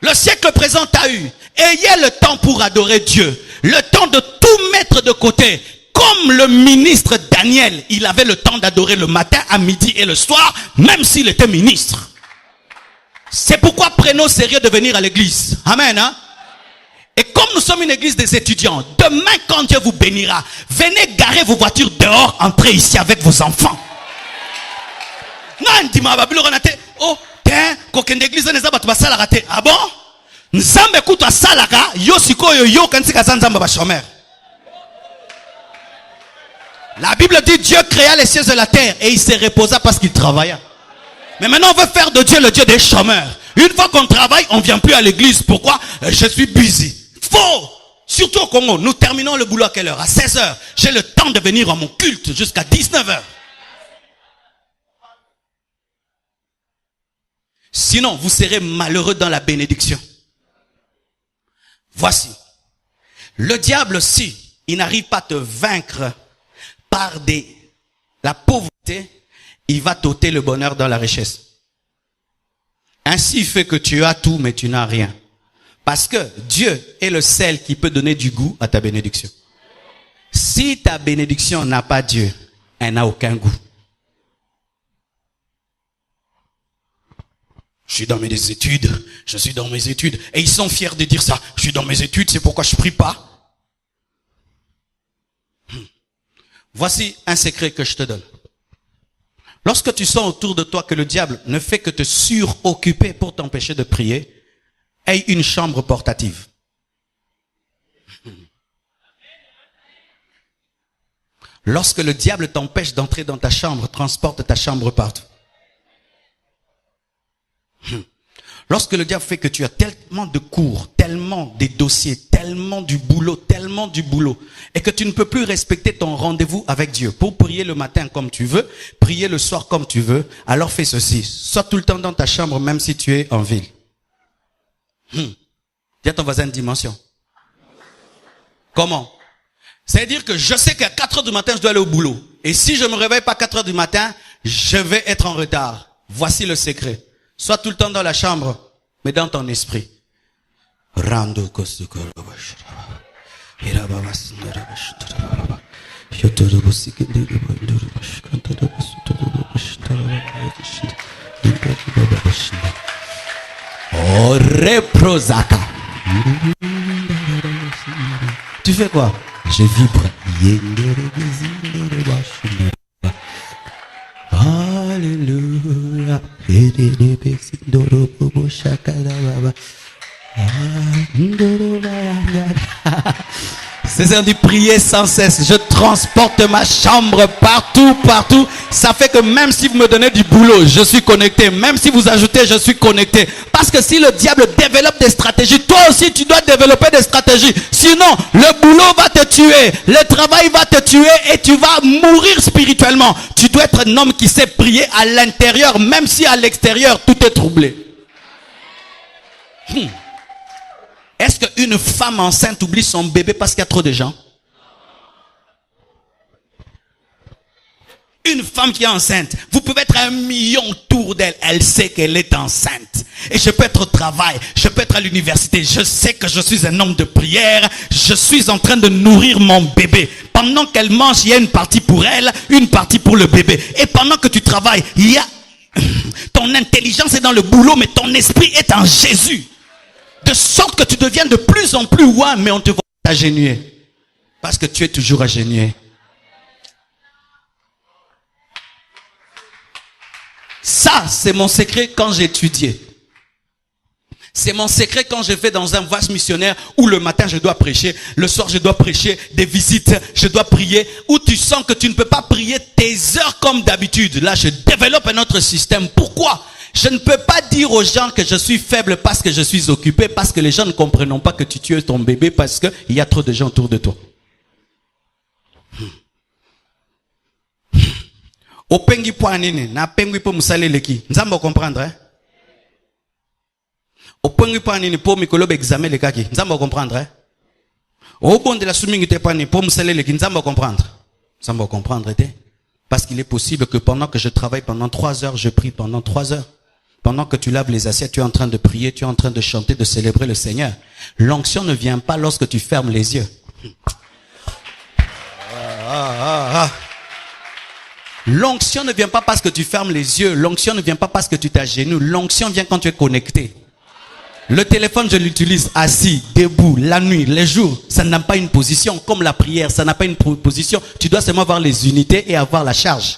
Le siècle présent t'a eu. Ayez le temps pour adorer Dieu. Le temps de tout mettre de côté. Comme le ministre Daniel, il avait le temps d'adorer le matin, à midi et le soir, même s'il était ministre. C'est pourquoi prenez au sérieux de venir à l'église. Amen. Hein? Et comme nous sommes une église des étudiants, demain quand Dieu vous bénira, venez garer vos voitures dehors, entrez ici avec vos enfants. Non, dis-moi, oh, tiens, qu'aucune église n'est pas de raté. Ah bon? Nzambe kuta salaka, yo siko yo kansika zanzamba ba shomer. La Bible dit Dieu créa les cieux et la terre et il se reposa parce qu'il travailla. Mais maintenant on veut faire de Dieu le Dieu des chômeurs. Une fois qu'on travaille, on ne vient plus à l'église. Pourquoi? Je suis busy. Faux! Surtout au Congo, nous terminons le boulot à quelle heure? À 16h. J'ai le temps de venir à mon culte jusqu'à 19h. Sinon, vous serez malheureux dans la bénédiction. Voici. Le diable, si il n'arrive pas à te vaincre par la pauvreté, il va t'ôter le bonheur dans la richesse. Ainsi, il fait que tu as tout, mais tu n'as rien. Parce que Dieu est le seul qui peut donner du goût à ta bénédiction. Si ta bénédiction n'a pas Dieu, elle n'a aucun goût. Je suis dans mes études, je suis dans mes études. Et ils sont fiers de dire ça. Je suis dans mes études, c'est pourquoi je ne prie pas. Voici un secret que je te donne. Lorsque tu sens autour de toi que le diable ne fait que te suroccuper pour t'empêcher de prier, aie une chambre portative. Lorsque le diable t'empêche d'entrer dans ta chambre, transporte ta chambre partout. Lorsque le diable fait que tu as tellement de cours, tellement des dossiers, tellement du boulot, et que tu ne peux plus respecter ton rendez-vous avec Dieu pour prier le matin comme tu veux, prier le soir comme tu veux, alors fais ceci. Sois tout le temps dans ta chambre même si tu es en ville. Dis à ton voisin une dimension. Comment? C'est-à-dire que je sais qu'à 4 heures du matin, je dois aller au boulot. Et si je ne me réveille pas à 4 heures du matin, je vais être en retard. Voici le secret. Sois tout le temps dans la chambre mais dans ton esprit. Rando oh, reprosaka. Tu fais quoi? Je vibre. Alléluia. C'est un de prier sans cesse. Je transporte ma chambre partout. Ça fait que même si vous me donnez du boulot, je suis connecté. Même si vous ajoutez, je suis connecté. Parce que si le diable développe des stratégies, toi aussi tu dois développer des stratégies. Sinon, le boulot va te tuer. Le travail va te tuer et tu vas mourir spirituellement. Tu dois être un homme qui sait prier à l'intérieur, même si à l'extérieur tout est troublé. Est-ce qu'une femme enceinte oublie son bébé parce qu'il y a trop de gens? Une femme qui est enceinte, vous pouvez être 1 million autour d'elle, elle sait qu'elle est enceinte. Et je peux être au travail, je peux être à l'université, je sais que je suis un homme de prière, je suis en train de nourrir mon bébé. Pendant qu'elle mange, il y a une partie pour elle, une partie pour le bébé. Et pendant que tu travailles, il y a ton intelligence est dans le boulot, mais ton esprit est en Jésus. De sorte que tu deviens de plus en plus loin, mais on te voit agenouiller. Parce que tu es toujours agenouillé. Ça, c'est mon secret quand j'ai étudié. C'est mon secret quand je vais dans un voyage missionnaire où le matin je dois prêcher, le soir je dois prêcher, des visites, je dois prier, où tu sens que tu ne peux pas prier tes heures comme d'habitude. Là, je développe un autre système. Pourquoi? Je ne peux pas dire aux gens que je suis faible parce que je suis occupé, parce que les gens ne comprennent pas que tu tues ton bébé parce qu'il y a trop de gens autour de toi. Opengi poanini, na pengi po musale leki. Nzambo comprendre, hein? Opengi poanini po mikolobe examen le kaki. Nzambo comprendre, hein? Obonde la soumingi te poanini po musale leki. Nzambo comprendre. Nzambo comprendre, hein? Parce qu'il est possible que pendant que je travaille pendant 3 heures, je prie pendant 3 heures. Pendant que tu laves les assiettes, tu es en train de prier, tu es en train de chanter, de célébrer le Seigneur. L'onction ne vient pas lorsque tu fermes les yeux. L'onction ne vient pas parce que tu fermes les yeux. L'onction ne vient pas parce que tu t'agenouilles. L'onction vient quand tu es connecté. Le téléphone, je l'utilise assis, debout, la nuit, les jours. Ça n'a pas une position. Comme la prière, ça n'a pas une position. Tu dois seulement avoir les unités et avoir la charge.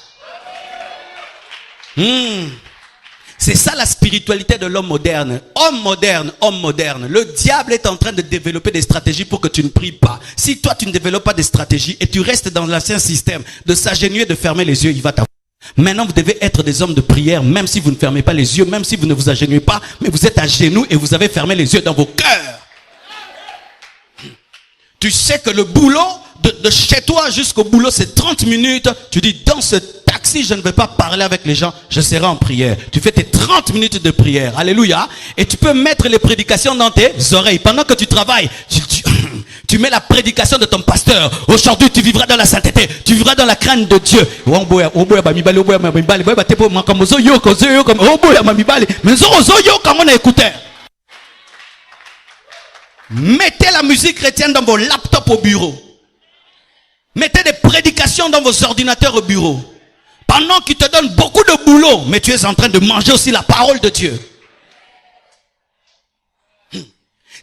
C'est ça la spiritualité de l'homme moderne. Homme moderne. Le diable est en train de développer des stratégies pour que tu ne pries pas. Si toi tu ne développes pas des stratégies et tu restes dans l'ancien système de s'agenouiller, de fermer les yeux, il va t'avoir. Maintenant vous devez être des hommes de prière, même si vous ne fermez pas les yeux, même si vous ne vous agenouillez pas, mais vous êtes à genoux et vous avez fermé les yeux dans vos cœurs. Tu sais que le boulot de chez toi jusqu'au boulot c'est 30 minutes. Tu dis dans ce taxi je ne vais pas parler avec les gens, je serai en prière. Tu fais tes 30 minutes de prière, alléluia. Et tu peux mettre les prédications dans tes oreilles. Pendant que tu travailles, tu mets la prédication de ton pasteur. Aujourd'hui tu vivras dans la sainteté, tu vivras dans la crainte de Dieu. Mettez la musique chrétienne dans vos laptops au bureau. Mettez des prédications dans vos ordinateurs au bureau. Pendant qu'ils te donnent beaucoup de boulot, mais tu es en train de manger aussi la parole de Dieu.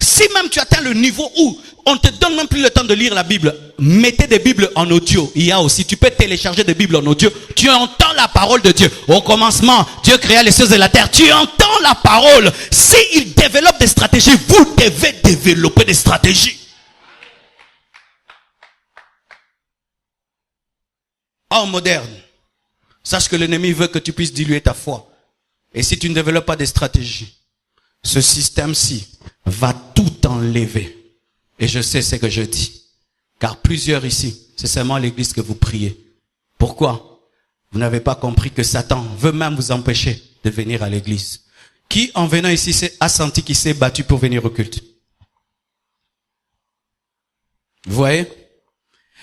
Si même tu atteins le niveau où on ne te donne même plus le temps de lire la Bible, mettez des Bibles en audio. Il y a aussi, tu peux télécharger des Bibles en audio. Tu entends la parole de Dieu. Au commencement, Dieu créa les cieux et la terre. Tu entends la parole. S'il développe des stratégies, vous devez développer des stratégies. Homme moderne, sache que l'ennemi veut que tu puisses diluer ta foi. Et si tu ne développes pas des stratégies, ce système-ci va tout enlever. Et je sais ce que je dis. Car plusieurs ici, c'est seulement l'église que vous priez. Pourquoi? Vous n'avez pas compris que Satan veut même vous empêcher de venir à l'église. Qui, en venant ici, a senti qu'il s'est battu pour venir au culte? Vous voyez?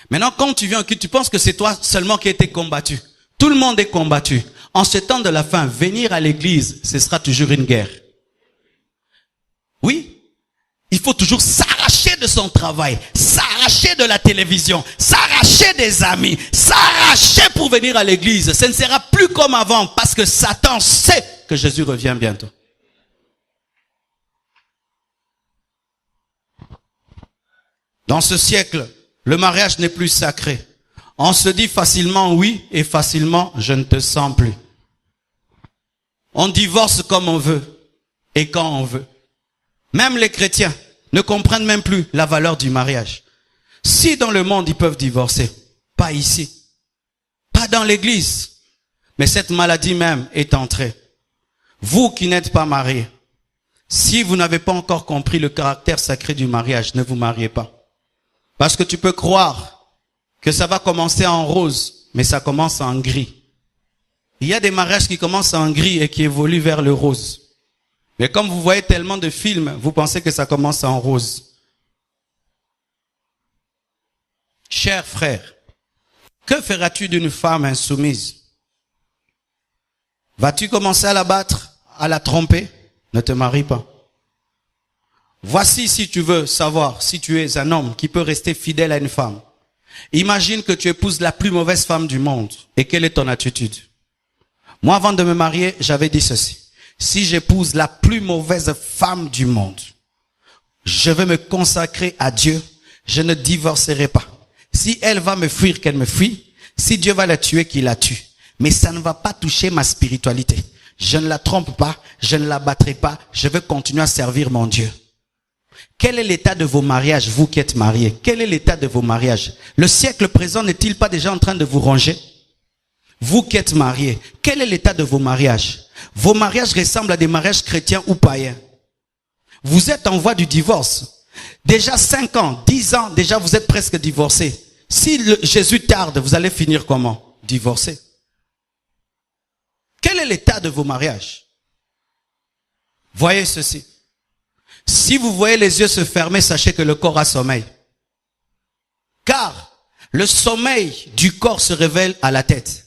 Maintenant, quand tu viens au culte, tu penses que c'est toi seulement qui a été combattu. Tout le monde est combattu. En ce temps de la fin, venir à l'église, ce sera toujours une guerre. Oui. Il faut toujours s'arracher de son travail, s'arracher de la télévision, s'arracher des amis, s'arracher pour venir à l'église. Ce ne sera plus comme avant parce que Satan sait que Jésus revient bientôt. Dans ce siècle, le mariage n'est plus sacré. On se dit facilement oui et facilement je ne te sens plus. On divorce comme on veut et quand on veut. Même les chrétiens ne comprennent même plus la valeur du mariage. Si dans le monde ils peuvent divorcer, pas ici, pas dans l'église. Mais cette maladie même est entrée. Vous qui n'êtes pas mariés, si vous n'avez pas encore compris le caractère sacré du mariage, ne vous mariez pas. Parce que tu peux croire que ça va commencer en rose, mais ça commence en gris. Il y a des mariages qui commencent en gris et qui évoluent vers le rose. Mais comme vous voyez tellement de films, vous pensez que ça commence en rose. Cher frère, que feras-tu d'une femme insoumise? Vas-tu commencer à la battre, à la tromper? Ne te marie pas. Voici, si tu veux savoir si tu es un homme qui peut rester fidèle à une femme. Imagine que tu épouses la plus mauvaise femme du monde. Et quelle est ton attitude? Moi, avant de me marier, j'avais dit ceci. Si j'épouse la plus mauvaise femme du monde, je vais me consacrer à Dieu, je ne divorcerai pas. Si elle va me fuir, qu'elle me fuit. Si Dieu va la tuer, qu'il la tue. Mais ça ne va pas toucher ma spiritualité. Je ne la trompe pas, je ne la battrai pas, je vais continuer à servir mon Dieu. Quel est l'état de vos mariages, vous qui êtes mariés? Quel est l'état de vos mariages? Le siècle présent n'est-il pas déjà en train de vous ronger? Vous qui êtes mariés, quel est l'état de vos mariages? Vos mariages ressemblent à des mariages chrétiens ou païens. Vous êtes en voie du divorce. Déjà 5 ans, 10 ans, déjà vous êtes presque divorcés. Si Jésus tarde, vous allez finir comment? Divorcés. Quel est l'état de vos mariages? Voyez ceci. Si vous voyez les yeux se fermer, sachez que le corps a sommeil. Car le sommeil du corps se révèle à la tête.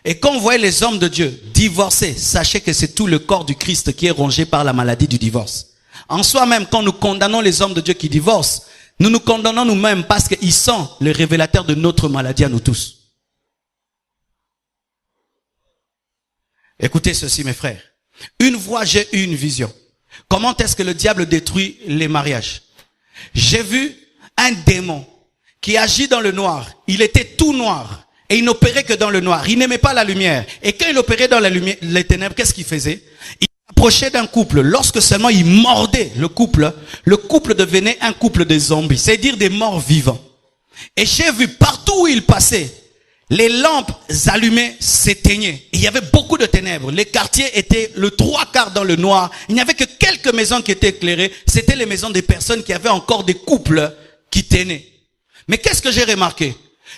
Et quand vous voyez les hommes de Dieu divorcés, sachez que c'est tout le corps du Christ qui est rongé par la maladie du divorce. En soi-même, quand nous condamnons les hommes de Dieu qui divorcent, nous nous condamnons nous-mêmes parce qu'ils sont le révélateur de notre maladie à nous tous. Écoutez ceci, mes frères. Une fois, j'ai eu une vision. Comment est-ce que le diable détruit les mariages? J'ai vu un démon qui agit dans le noir. Il était tout noir. Et il n'opérait que dans le noir. Il n'aimait pas la lumière. Et quand il opérait dans la lumière, les ténèbres, qu'est-ce qu'il faisait? Il s'approchait d'un couple. Lorsque seulement il mordait le couple devenait un couple de zombies. C'est-à-dire des morts vivants. Et j'ai vu partout où il passait, les lampes allumées s'éteignaient. Il y avait beaucoup de ténèbres. Les quartiers étaient le 3/4 dans le noir. Il n'y avait que quelques maisons qui étaient éclairées. C'était les maisons des personnes qui avaient encore des couples qui tenaient. Mais qu'est-ce que j'ai remarqué?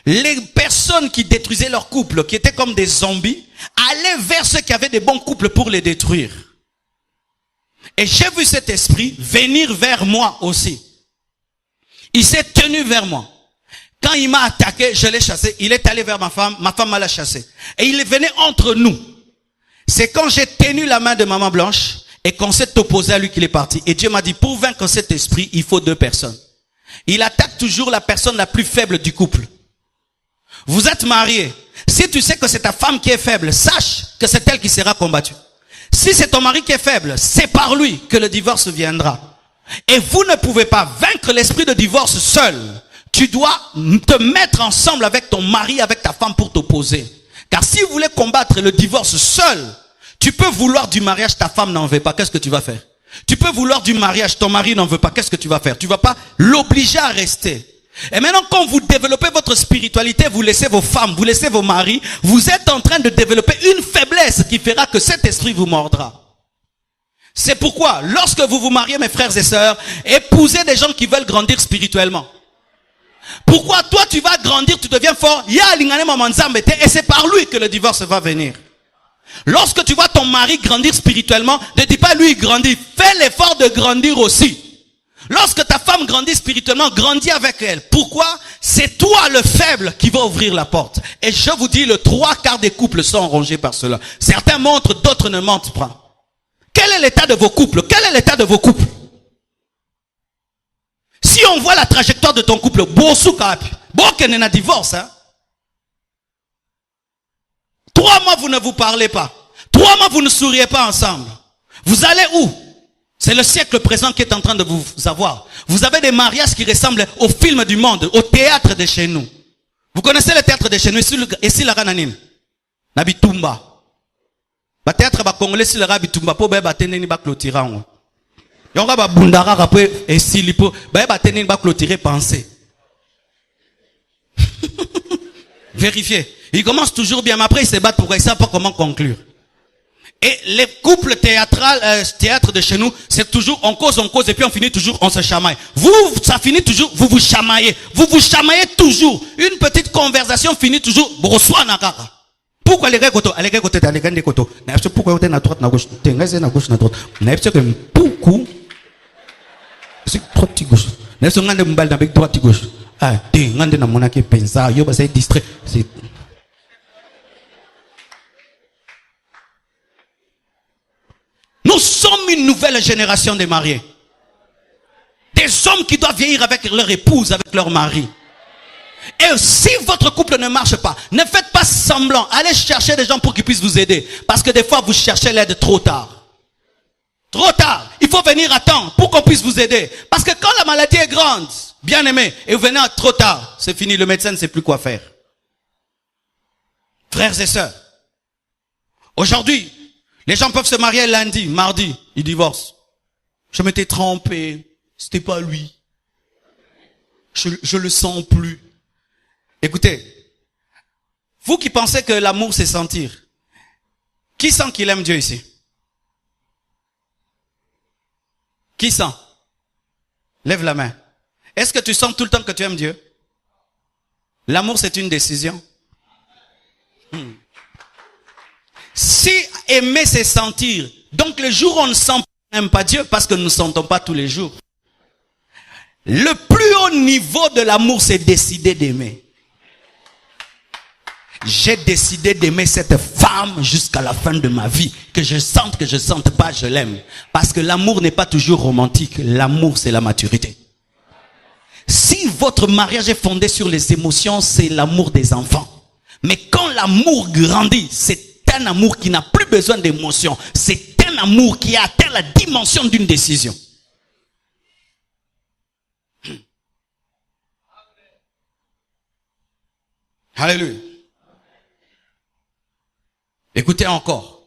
Les personnes qui détruisaient leurs couples, qui étaient comme des zombies, allaient vers ceux qui avaient des bons couples pour les détruire. Et j'ai vu cet esprit venir vers moi aussi. Il s'est tenu vers moi. Quand il m'a attaqué, je l'ai chassé. Il est allé vers ma femme m'a chassé. Et il venait entre nous. C'est quand j'ai tenu la main de maman Blanche et qu'on s'est opposé à lui qu'il est parti. Et Dieu m'a dit, pour vaincre cet esprit, il faut 2 personnes. Il attaque toujours la personne la plus faible du couple. Vous êtes mariés. Si tu sais que c'est ta femme qui est faible, sache que c'est elle qui sera combattue. Si c'est ton mari qui est faible, c'est par lui que le divorce viendra. Et vous ne pouvez pas vaincre l'esprit de divorce seul. Tu dois te mettre ensemble avec ton mari, avec ta femme pour t'opposer. Car si vous voulez combattre le divorce seul, tu peux vouloir du mariage, ta femme n'en veut pas. Qu'est-ce que tu vas faire? Tu peux vouloir du mariage, ton mari n'en veut pas. Qu'est-ce que tu vas faire? Tu vas pas l'obliger à rester. Et maintenant, quand vous développez votre spiritualité, vous laissez vos femmes, vous laissez vos maris, vous êtes en train de développer une faiblesse qui fera que cet esprit vous mordra. C'est pourquoi, lorsque vous vous mariez, mes frères et sœurs, épousez des gens qui veulent grandir spirituellement. Pourquoi toi tu vas grandir, tu deviens fort, et c'est par lui que le divorce va venir. Lorsque tu vois ton mari grandir spirituellement, ne dis pas lui il grandit, fais l'effort de grandir aussi. Lorsque ta femme grandit spirituellement, grandis avec elle. Pourquoi? C'est toi le faible qui va ouvrir la porte. Et je vous dis, le 3/4 des couples sont rongés par cela. Certains montrent, d'autres ne montrent pas. Quel est l'état de vos couples? Quel est l'état de vos couples? on voit la trajectoire de ton couple, Bokene na divorce, hein. 3 mois, vous ne vous parlez pas. 3 mois, vous ne souriez pas ensemble. Vous allez où? C'est le siècle présent qui est en train de vous avoir. Vous avez des mariages qui ressemblent aux films du monde, au théâtre de chez nous. Vous connaissez le théâtre de chez nous, ici la Rananine. Nabitumba. Le théâtre congolais, ici la Rabitumba, pour bateneni ba clôtirer. Yonga ba bundara après et silipo, bateneni ba clôtirer pensée. Vérifiez. Ils commencent toujours bien, mais après ils se battent pour ils ne savent pas comment conclure. Et les couples théâtre de chez nous, c'est toujours on cause, et puis on finit toujours, on se chamaille. Vous, ça finit toujours, vous vous chamaillez. Vous vous chamaillez toujours. Une petite conversation finit toujours, brosoir nakara. Pourquoi les gars koto, les gars côté, les gars koto. N'importe pourquoi côté na droite, na gauche, t'es na gauche, na droite. N'importe que beaucoup. C'est droite gauche. N'importe ngande mbal na avec droite gauche. Ah, t'es ngande na monaki pensa, yo ba c'est distrait. C'est nous sommes une nouvelle génération de mariés. Des hommes qui doivent vieillir avec leur épouse, avec leur mari. Et si votre couple ne marche pas, ne faites pas semblant. Allez chercher des gens pour qu'ils puissent vous aider. Parce que des fois, vous cherchez l'aide trop tard. Trop tard. Il faut venir à temps pour qu'on puisse vous aider. Parce que quand la maladie est grande, bien aimé, et vous venez trop tard, c'est fini. Le médecin ne sait plus quoi faire. Frères et sœurs, aujourd'hui, les gens peuvent se marier lundi, mardi, ils divorcent. Je m'étais trompé, c'était pas lui. Je le sens plus. Écoutez, vous qui pensez que l'amour c'est sentir, qui sent qu'il aime Dieu ici? Qui sent? Lève la main. Est-ce que tu sens tout le temps que tu aimes Dieu? L'amour c'est une décision. Si aimer c'est sentir, donc le jour où on ne sent pas, n'aime pas Dieu parce que nous ne sentons pas tous les jours. Le plus haut niveau de l'amour c'est décider d'aimer. J'ai décidé d'aimer cette femme jusqu'à la fin de ma vie. Que je sente pas, je l'aime. Parce que l'amour n'est pas toujours romantique. L'amour c'est la maturité. Si votre mariage est fondé sur les émotions, c'est l'amour des enfants. Mais quand l'amour grandit, c'est un amour qui n'a plus besoin d'émotion. C'est un amour qui a atteint la dimension d'une décision. Alléluia. Écoutez encore.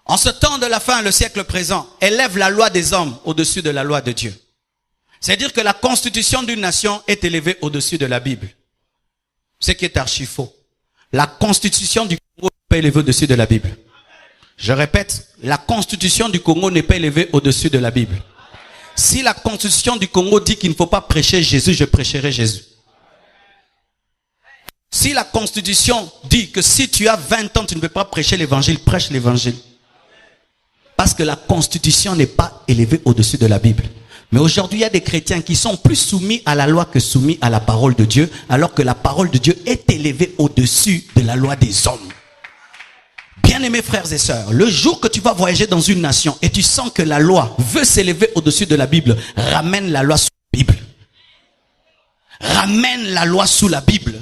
En ce temps de la fin, le siècle présent élève la loi des hommes au-dessus de la loi de Dieu. C'est-à-dire que la constitution d'une nation est élevée au-dessus de la Bible. Ce qui est archi faux. La constitution du Congo n'est pas élevée au-dessus de la Bible. Je répète, la constitution du Congo n'est pas élevée au-dessus de la Bible. Si la constitution du Congo dit qu'il ne faut pas prêcher Jésus, je prêcherai Jésus. Si la constitution dit que si tu as 20 ans, tu ne peux pas prêcher l'évangile, prêche l'évangile. Parce que la constitution n'est pas élevée au-dessus de la Bible. Mais aujourd'hui, il y a des chrétiens qui sont plus soumis à la loi que soumis à la parole de Dieu, alors que la parole de Dieu est élevée au-dessus de la loi des hommes. Bien-aimés frères et sœurs, le jour que tu vas voyager dans une nation et tu sens que la loi veut s'élever au-dessus de la Bible, ramène la loi sous la Bible. Ramène la loi sous la Bible.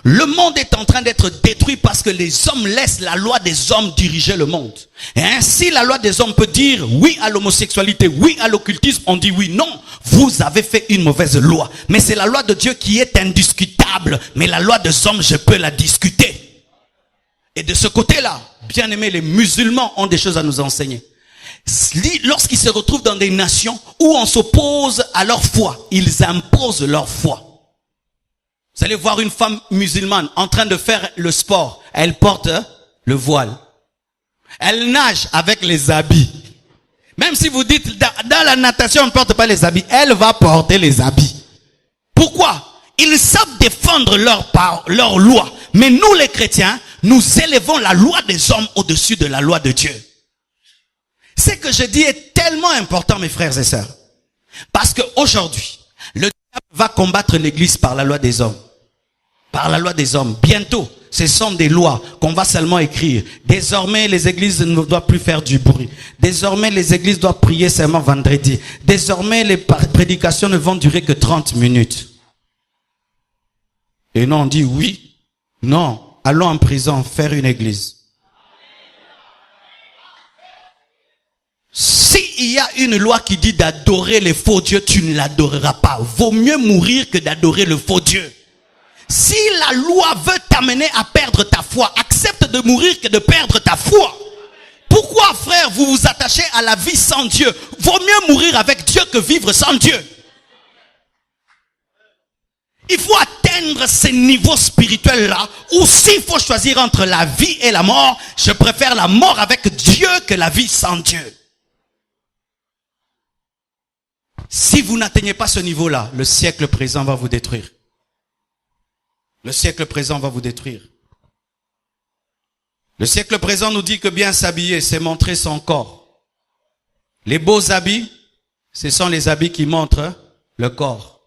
Le monde est en train d'être détruit parce que les hommes laissent la loi des hommes diriger le monde. Et ainsi, la loi des hommes peut dire oui à l'homosexualité, oui à l'occultisme. On dit oui, non. Vous avez fait une mauvaise loi. Mais c'est la loi de Dieu qui est indiscutable. Mais la loi des hommes, je peux la discuter. Et de ce côté-là, bien aimés, les musulmans ont des choses à nous enseigner. Lorsqu'ils se retrouvent dans des nations où on s'oppose à leur foi, ils imposent leur foi. Vous allez voir une femme musulmane en train de faire le sport. Elle porte le voile. Elle nage avec les habits. Même si vous dites, dans la natation, on ne porte pas les habits. Elle va porter les habits. Pourquoi? Ils savent défendre leur loi. Mais nous, les chrétiens, nous élevons la loi des hommes au-dessus de la loi de Dieu. Ce que je dis est tellement important, mes frères et sœurs. Parce qu'aujourd'hui, le diable va combattre l'église par la loi des hommes. Par la loi des hommes. Bientôt, Ce sont des lois qu'on va seulement écrire. Désormais, les églises ne doivent plus faire du bruit. Désormais, les églises doivent prier seulement vendredi. Désormais, les prédications ne vont durer que 30 minutes. Et non, on dit oui. Non, allons en prison faire une église. S'il y a une loi qui dit d'adorer les faux dieux, tu ne l'adoreras pas. Vaut mieux mourir que d'adorer le faux Dieu. Si la loi veut t'amener à perdre ta foi, accepte de mourir que de perdre ta foi. Pourquoi, frère, vous vous attachez à la vie sans Dieu? Vaut mieux mourir avec Dieu que vivre sans Dieu. Il faut atteindre ce niveau spirituel-là, où s'il faut choisir entre la vie et la mort, je préfère la mort avec Dieu que la vie sans Dieu. Si vous n'atteignez pas ce niveau-là, le siècle présent va vous détruire. Le siècle présent va vous détruire. Le siècle présent nous dit que bien s'habiller, c'est montrer son corps. Les beaux habits, ce sont les habits qui montrent le corps.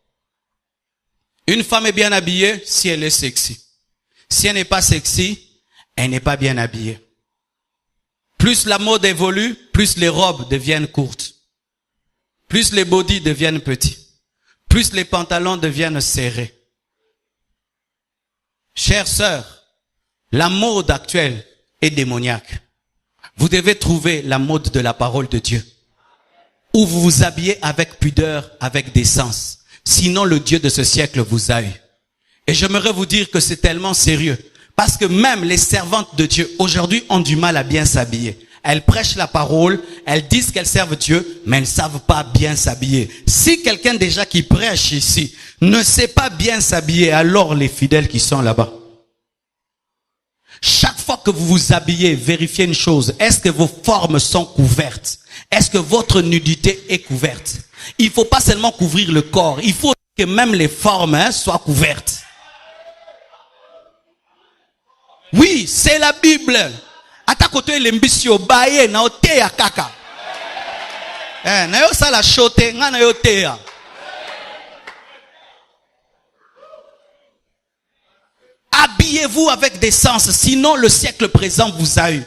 Une femme est bien habillée si elle est sexy. Si elle n'est pas sexy, elle n'est pas bien habillée. Plus la mode évolue, plus les robes deviennent courtes. Plus les bodys deviennent petits. Plus les pantalons deviennent serrés. Chères sœurs, la mode actuelle est démoniaque. Vous devez trouver la mode de la parole de Dieu, où vous vous habillez avec pudeur, avec décence. Sinon, le Dieu de ce siècle vous a eu. Et j'aimerais vous dire que c'est tellement sérieux, parce que même les servantes de Dieu aujourd'hui ont du mal à bien s'habiller. Elles prêchent la parole, elles disent qu'elles servent Dieu, mais elles ne savent pas bien s'habiller. Si quelqu'un déjà qui prêche ici ne sait pas bien s'habiller, alors les fidèles qui sont là-bas. Chaque fois que vous vous habillez, vérifiez une chose. Est-ce que vos formes sont couvertes? Est-ce que votre nudité est couverte? Il ne faut pas seulement couvrir le corps. Il faut que même les formes soient couvertes. Oui, c'est la Bible. Ata côté l'embisio baye na oteya kaka. Na yo sala shote nga na yo teya. Habillez-vous avec décence, sinon le siècle présent vous a eu.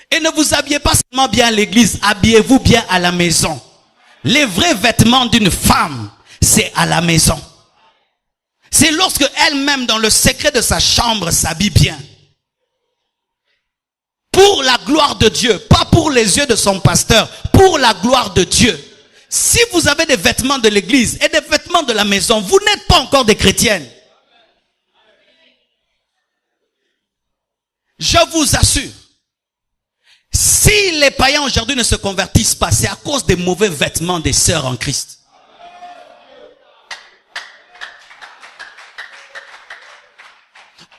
Et ne vous habillez pas seulement bien à l'église, habillez-vous bien à la maison. Les vrais vêtements d'une femme, c'est à la maison. C'est lorsque elle-même, dans le secret de sa chambre, s'habille bien. Pour la gloire de Dieu, pas pour les yeux de son pasteur, pour la gloire de Dieu. Si vous avez des vêtements de l'église et des vêtements de la maison, vous n'êtes pas encore des chrétiennes. Je vous assure, si les païens aujourd'hui ne se convertissent pas, c'est à cause des mauvais vêtements des sœurs en Christ.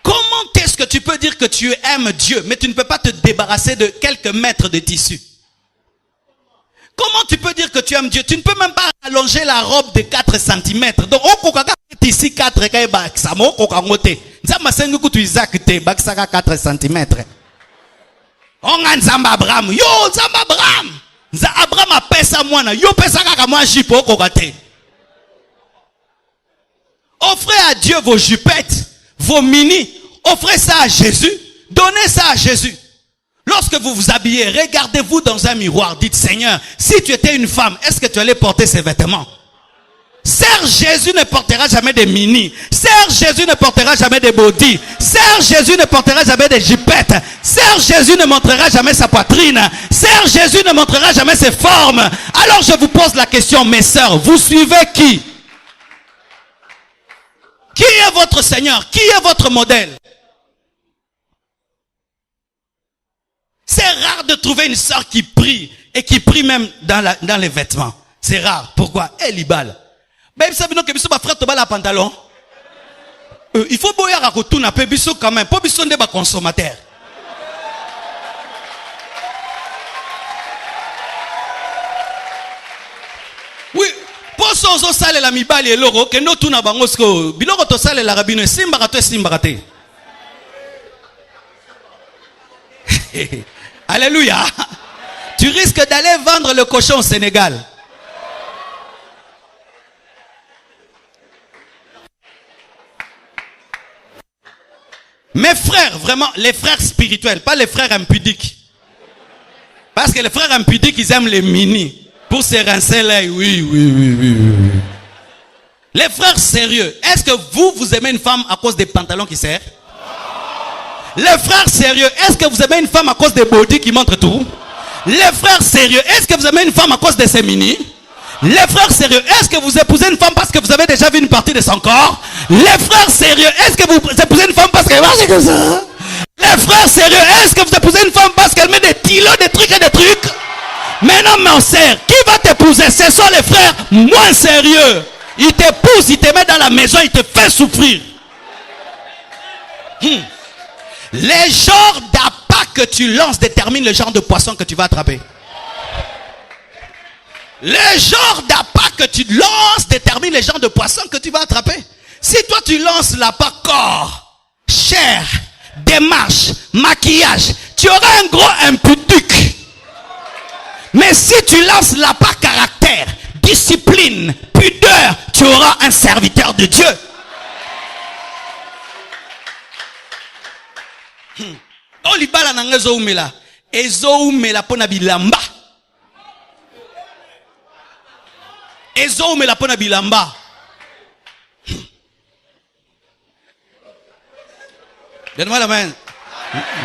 Comment est-ce que tu peux dire que tu aimes Dieu, mais tu ne peux pas te débarrasser de quelques mètres de tissu? Comment tu peux dire que tu aimes Dieu? Tu ne peux même pas allonger la robe de 4 cm. Donc, on peut ici 4 cm. On a Nzamba Abraham. Yo, Nzamba Abraham. Abraham a pesa mwana. Yo pesa kaka mwa jipo kokate. Offrez à Dieu vos jupettes, vos mini. Offrez ça à Jésus. Donnez ça à Jésus. Lorsque vous vous habillez, regardez-vous dans un miroir. Dites, Seigneur, si tu étais une femme, est-ce que tu allais porter ces vêtements? Sœur Jésus ne portera jamais des mini. Sœur Jésus ne portera jamais des body. Sœur Jésus ne portera jamais des jipettes. Sœur Jésus ne montrera jamais sa poitrine. Sœur Jésus ne montrera jamais ses formes. Alors je vous pose la question, mes sœurs, vous suivez qui? Qui est votre Seigneur? Qui est votre modèle? C'est rare de trouver une sœur qui prie et qui prie même dans les vêtements. C'est rare. Pourquoi? Elle y balle. Ben, vous savez, que ma frère te bat la pantalon. Il faut boire à retourner un peu biso quand même. Pas biso de consommateur. Oui. Pour ça, sale la mibali et l'oro, que nous tout n'a pas ngosko. Biloro to sale la rabine, simbarato et simbarate. Alléluia. Tu risques d'aller vendre le cochon au Sénégal. Mes frères, vraiment, les frères spirituels, pas les frères impudiques. Parce que les frères impudiques, ils aiment les mini. Pour se rincer l'œil, oui. Les frères sérieux, est-ce que vous aimez une femme à cause des pantalons qui serrent? Les frères sérieux, est-ce que vous aimez une femme à cause des body qui montrent tout? Les frères sérieux, est-ce que vous aimez une femme à cause de ses mini? Les frères sérieux, est-ce que vous épousez une femme parce que vous avez déjà vu une partie de son corps? Les frères sérieux, est-ce que vous épousez une femme parce que c'est comme ça? Les frères sérieux, est-ce que vous épousez une femme parce qu'elle met des kilos, des trucs et des trucs? Mais non, mon sœur, qui va t'épouser? Ce sont les frères moins sérieux. Ils t'épousent, ils te mettent dans la maison, ils te font souffrir. Les genres d'appât que tu lances déterminent le genre de poisson que tu vas attraper. Les genres d'appât que tu lances déterminent les genres de poisson que tu vas attraper. Si toi tu lances l'appât corps, chair, démarche, maquillage, tu auras un gros impudique. Mais si tu lances l'appât caractère, discipline, pudeur, tu auras un serviteur de Dieu. Oh libala nanga ezoumela, ezoumela pona bilamba. Ezoumela pona bilamba. Donne-moi la main.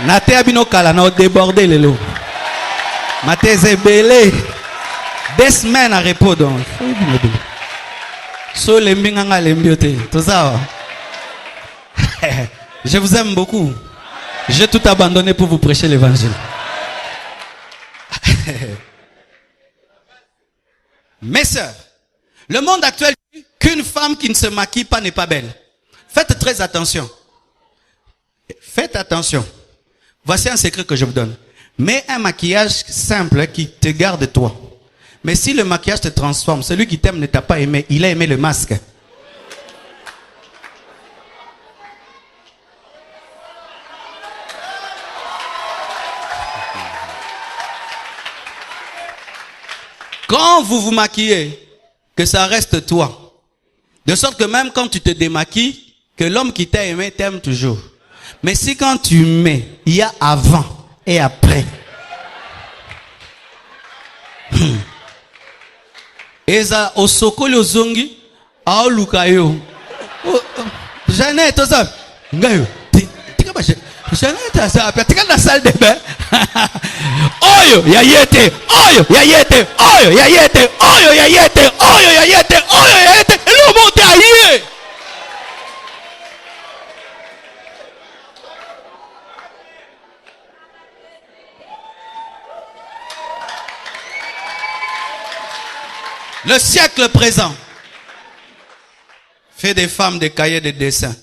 Nate abino kala na débordé lelo. Maté zebele. 2 semaines à repos donc. So lembi nganga lembiote. Tout ça. Je vous aime beaucoup. J'ai tout abandonné pour vous prêcher l'évangile. Mes sœurs, le monde actuel dit qu'une femme qui ne se maquille pas n'est pas belle. Faites très attention. Faites attention. Voici un secret que je vous donne. Mets un maquillage simple qui te garde toi. Mais si le maquillage te transforme, celui qui t'aime ne t'a pas aimé, il a aimé le masque. Quand vous vous maquillez, que ça reste toi. De sorte que même quand tu te démaquilles, que l'homme qui t'a aimé t'aime toujours. Mais si quand tu mets, il y a avant et après. Eza osokoli ozongi, aolukayo. Jeannette, ça. Ngayo. Jeannette, ça. Tika na salle de bain. Oyo, yayete. Oyo, yayete. Oyo, yayete. Oyo, yayete. Oyo, yayete. Oyo, yayete. Et le monde aïe. Le siècle présent fait des femmes des cahiers de dessin.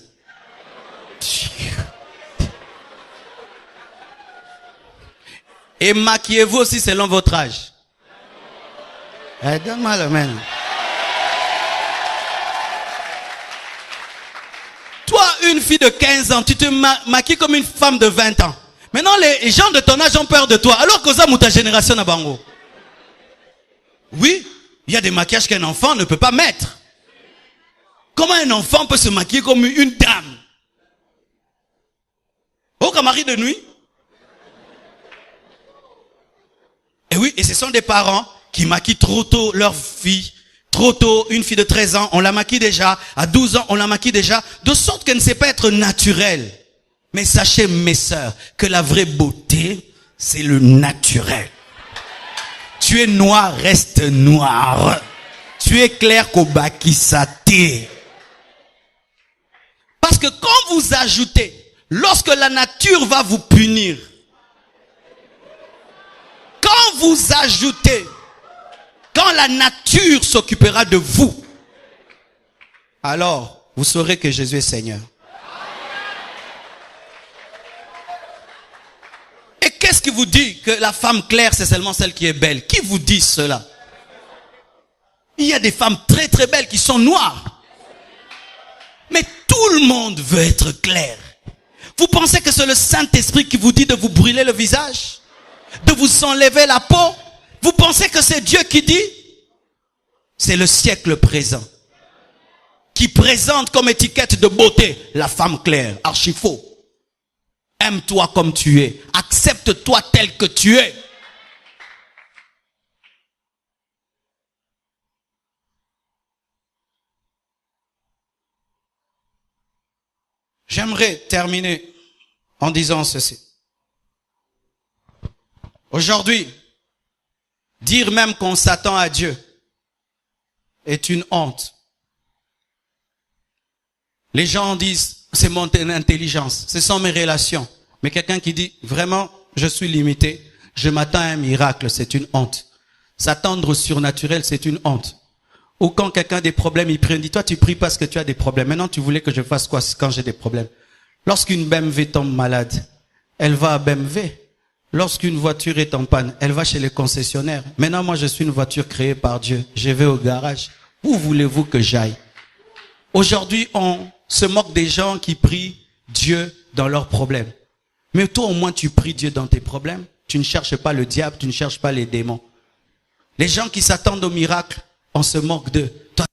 Et maquillez-vous aussi selon votre âge. Donne-moi la main. Toi, une fille de 15 ans, tu te maquilles comme une femme de 20 ans. Maintenant, les gens de ton âge ont peur de toi. Alors que ça, ta génération n'a pas. Oui. Il y a des maquillages qu'un enfant ne peut pas mettre. Comment un enfant peut se maquiller comme une dame? Oh, comme mari de nuit. Et oui, et ce sont des parents qui maquillent trop tôt leur fille. Trop tôt, une fille de 13 ans, on la maquille déjà. À 12 ans, on la maquille déjà. De sorte qu'elle ne sait pas être naturelle. Mais sachez, mes sœurs, que la vraie beauté, c'est le naturel. Tu es noir, reste noir. Tu es clair qu'au bakisate. Parce que quand vous ajoutez, lorsque la nature va vous punir, quand vous ajoutez, quand la nature s'occupera de vous, alors vous saurez que Jésus est Seigneur. Et qu'est-ce qui vous dit que la femme claire, c'est seulement celle qui est belle? Qui vous dit cela? Il y a des femmes très très belles qui sont noires. Mais tout le monde veut être clair. Vous pensez que c'est le Saint-Esprit qui vous dit de vous brûler le visage? De vous enlever la peau? Vous pensez que c'est Dieu qui dit? C'est le siècle présent qui présente comme étiquette de beauté la femme claire. Archi faux. Aime-toi comme tu es. Accepte-toi tel que tu es. J'aimerais terminer en disant ceci. Aujourd'hui, dire même qu'on s'attend à Dieu est une honte. Les gens disent, c'est mon intelligence, ce sont mes relations. Mais quelqu'un qui dit, vraiment, je suis limité, je m'attends à un miracle, c'est une honte. S'attendre au surnaturel, c'est une honte. Ou quand quelqu'un a des problèmes, il prie, il dit, toi tu pries parce que tu as des problèmes. Maintenant, tu voulais que je fasse quoi quand j'ai des problèmes? Lorsqu'une BMW tombe malade, elle va à BMW. Lorsqu'une voiture est en panne, elle va chez les concessionnaires. Maintenant, moi, je suis une voiture créée par Dieu. Je vais au garage. Où voulez-vous que j'aille? Aujourd'hui, on se moque des gens qui prient Dieu dans leurs problèmes. Mais toi, au moins, tu pries Dieu dans tes problèmes. Tu ne cherches pas le diable, tu ne cherches pas les démons. Les gens qui s'attendent au miracle, on se moque d'eux. Toi,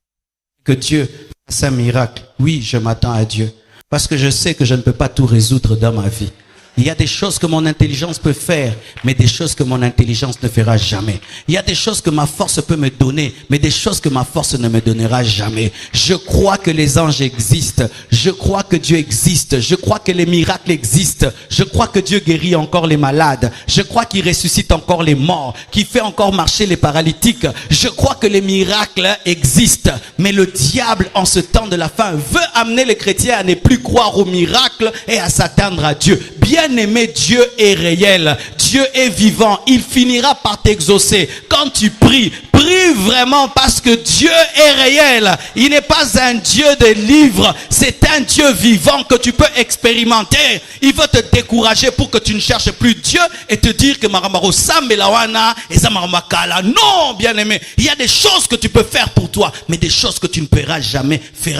que Dieu fasse un miracle. Oui, je m'attends à Dieu. Parce que je sais que je ne peux pas tout résoudre dans ma vie. Il y a des choses que mon intelligence peut faire, mais des choses que mon intelligence ne fera jamais. Il y a des choses que ma force peut me donner, mais des choses que ma force ne me donnera jamais. Je crois que les anges existent. Je crois que Dieu existe. Je crois que les miracles existent. Je crois que Dieu guérit encore les malades. Je crois qu'il ressuscite encore les morts, qu'il fait encore marcher les paralytiques. Je crois que les miracles existent. Mais le diable, en ce temps de la fin, veut amener les chrétiens à ne plus croire aux miracles et à s'attendre à Dieu. Bien-aimé, Dieu est réel. Dieu est vivant. Il finira par t'exaucer. Quand tu pries, prie vraiment parce que Dieu est réel. Il n'est pas un Dieu de livres. C'est un Dieu vivant que tu peux expérimenter. Il veut te décourager pour que tu ne cherches plus Dieu et te dire que Maramaro Sambelawana et Samarakala. Non, bien-aimé. Il y a des choses que tu peux faire pour toi, mais des choses que tu ne feras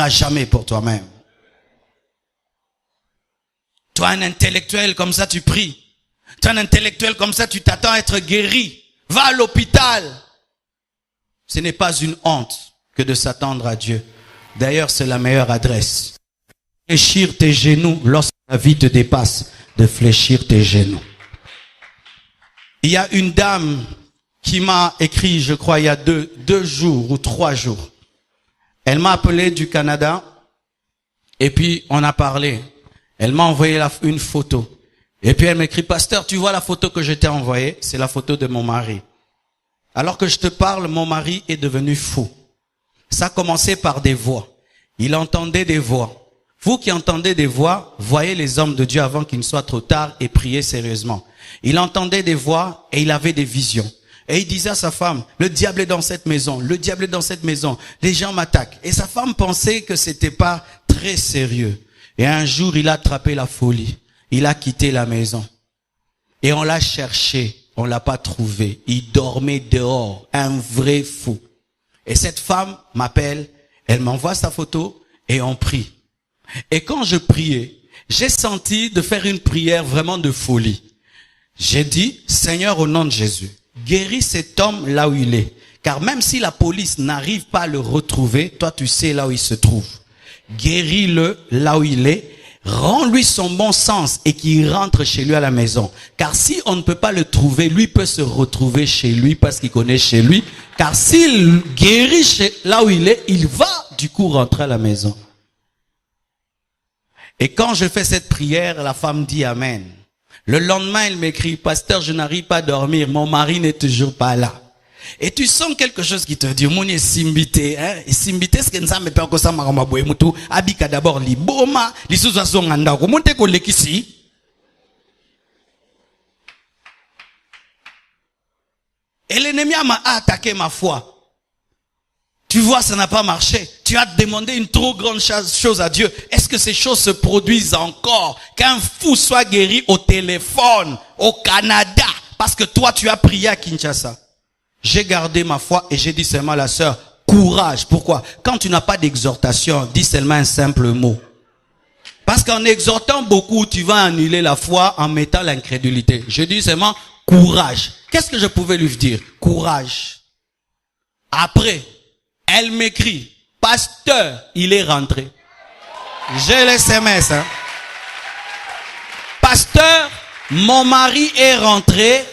jamais pour toi-même. Toi, un intellectuel, comme ça tu pries. Toi, un intellectuel, comme ça tu t'attends à être guéri. Va à l'hôpital. Ce n'est pas une honte que de s'attendre à Dieu. D'ailleurs, c'est la meilleure adresse. Fléchir tes genoux lorsque la vie te dépasse. De fléchir tes genoux. Il y a une dame qui m'a écrit, je crois, il y a deux jours ou 3 jours. Elle m'a appelé du Canada. Et puis, on a parlé. Elle m'a envoyé une photo. Et puis elle m'écrit, pasteur, tu vois la photo que je t'ai envoyée? C'est la photo de mon mari. Alors que je te parle, mon mari est devenu fou. Ça a commencé par des voix. Il entendait des voix. Vous qui entendez des voix, voyez les hommes de Dieu avant qu'il ne soit trop tard et priez sérieusement. Il entendait des voix et il avait des visions. Et il disait à sa femme, le diable est dans cette maison, le diable est dans cette maison, les gens m'attaquent. Et sa femme pensait que c'était pas très sérieux. Et un jour, il a attrapé la folie. Il a quitté la maison. Et on l'a cherché. On l'a pas trouvé. Il dormait dehors. Un vrai fou. Et cette femme m'appelle. Elle m'envoie sa photo et on prie. Et quand je priais, j'ai senti de faire une prière vraiment de folie. J'ai dit, Seigneur, au nom de Jésus, guéris cet homme là où il est. Car même si la police n'arrive pas à le retrouver, toi tu sais là où il se trouve. Guéris-le là où il est, rends-lui son bon sens et qu'il rentre chez lui à la maison. Car si on ne peut pas le trouver, lui peut se retrouver chez lui parce qu'il connaît chez lui. Car s'il guérit là où il est, il va du coup rentrer à la maison. Et quand je fais cette prière, la femme dit Amen. Le lendemain, elle m'écrit, pasteur, je n'arrive pas à dormir, mon mari n'est toujours pas là. Et tu sens quelque chose qui te dit, mon est simbité, hein? Simbité, ce que nous avons fait, que ça m'a ramaboué, moutou, abika d'abord, li boma, li sous-assons anda, remonte ko lekisi. Et l'ennemi m'a attaqué ma foi. Tu vois, ça n'a pas marché. Tu as demandé une trop grande chose à Dieu. Est-ce que ces choses se produisent encore? Qu'un fou soit guéri au téléphone, au Canada, parce que toi, tu as prié à Kinshasa. J'ai gardé ma foi et j'ai dit seulement à la sœur, courage. Pourquoi? Quand tu n'as pas d'exhortation, dis seulement un simple mot. Parce qu'en exhortant beaucoup, tu vas annuler la foi en mettant l'incrédulité. Je dis seulement courage. Qu'est-ce que je pouvais lui dire? Courage. Après, elle m'écrit, pasteur, il est rentré. J'ai les SMS, hein. pasteur, mon mari est rentré,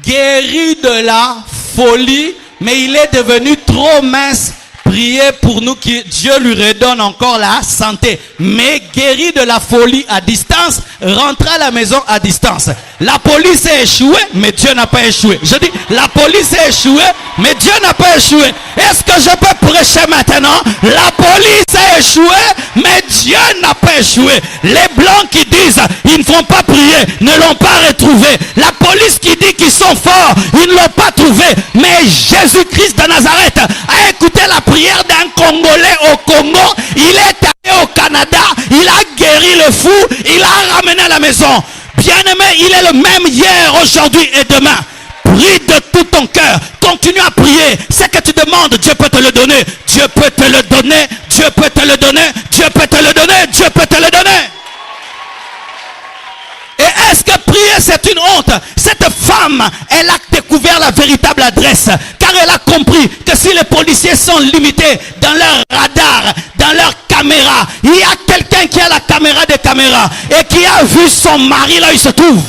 guéri de la folie, mais il est devenu trop mince. Priez pour nous que Dieu lui redonne encore la santé. Mais guéri de la folie à distance, rentre à la maison à distance. La police a échoué, mais Dieu n'a pas échoué. Je dis, la police a échoué, mais Dieu n'a pas échoué. Est-ce que je peux prêcher maintenant? La police a échoué, mais Dieu n'a pas échoué. Les blancs qui disent, ils ne font pas prier, ne l'ont pas retrouvé. La police qui dit qu'ils sont forts, ils ne l'ont pas trouvé. Mais Jésus-Christ de Nazareth a écouté la prière d'un Congolais au Congo. Il est allé au Canada, il a guéri le fou, il l'a ramené à la maison. Bien-aimé, il est le même hier, aujourd'hui et demain. Prie de tout ton cœur. Continue à prier. Ce que tu demandes, Dieu peut te le donner. Dieu peut te le donner. Dieu peut te le donner. Dieu peut te le donner. Dieu peut te le donner. Et est-ce que prier c'est une honte? Cette femme, elle a découvert la véritable adresse. Car elle a compris que si les policiers sont limités dans leur radar, dans leur caméra, il y a quelqu'un qui a la caméra des caméras et qui a vu son mari là où il se trouve.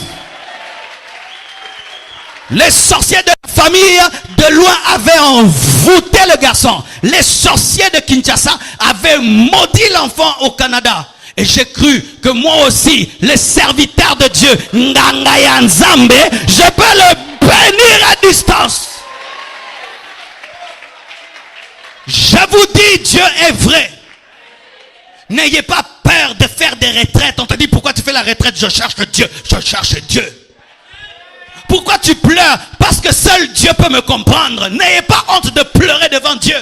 Les sorciers de la famille de loin avaient envoûté le garçon. Les sorciers de Kinshasa avaient maudit l'enfant au Canada. Et j'ai cru que moi aussi, le serviteur de Dieu, Nganga Nzambe, je peux le bénir à distance. Je vous dis, Dieu est vrai. N'ayez pas peur de faire des retraites. On te dit, pourquoi tu fais la retraite? Je cherche Dieu. Je cherche Dieu. Pourquoi tu pleures? Parce que seul Dieu peut me comprendre. N'ayez pas honte de pleurer devant Dieu.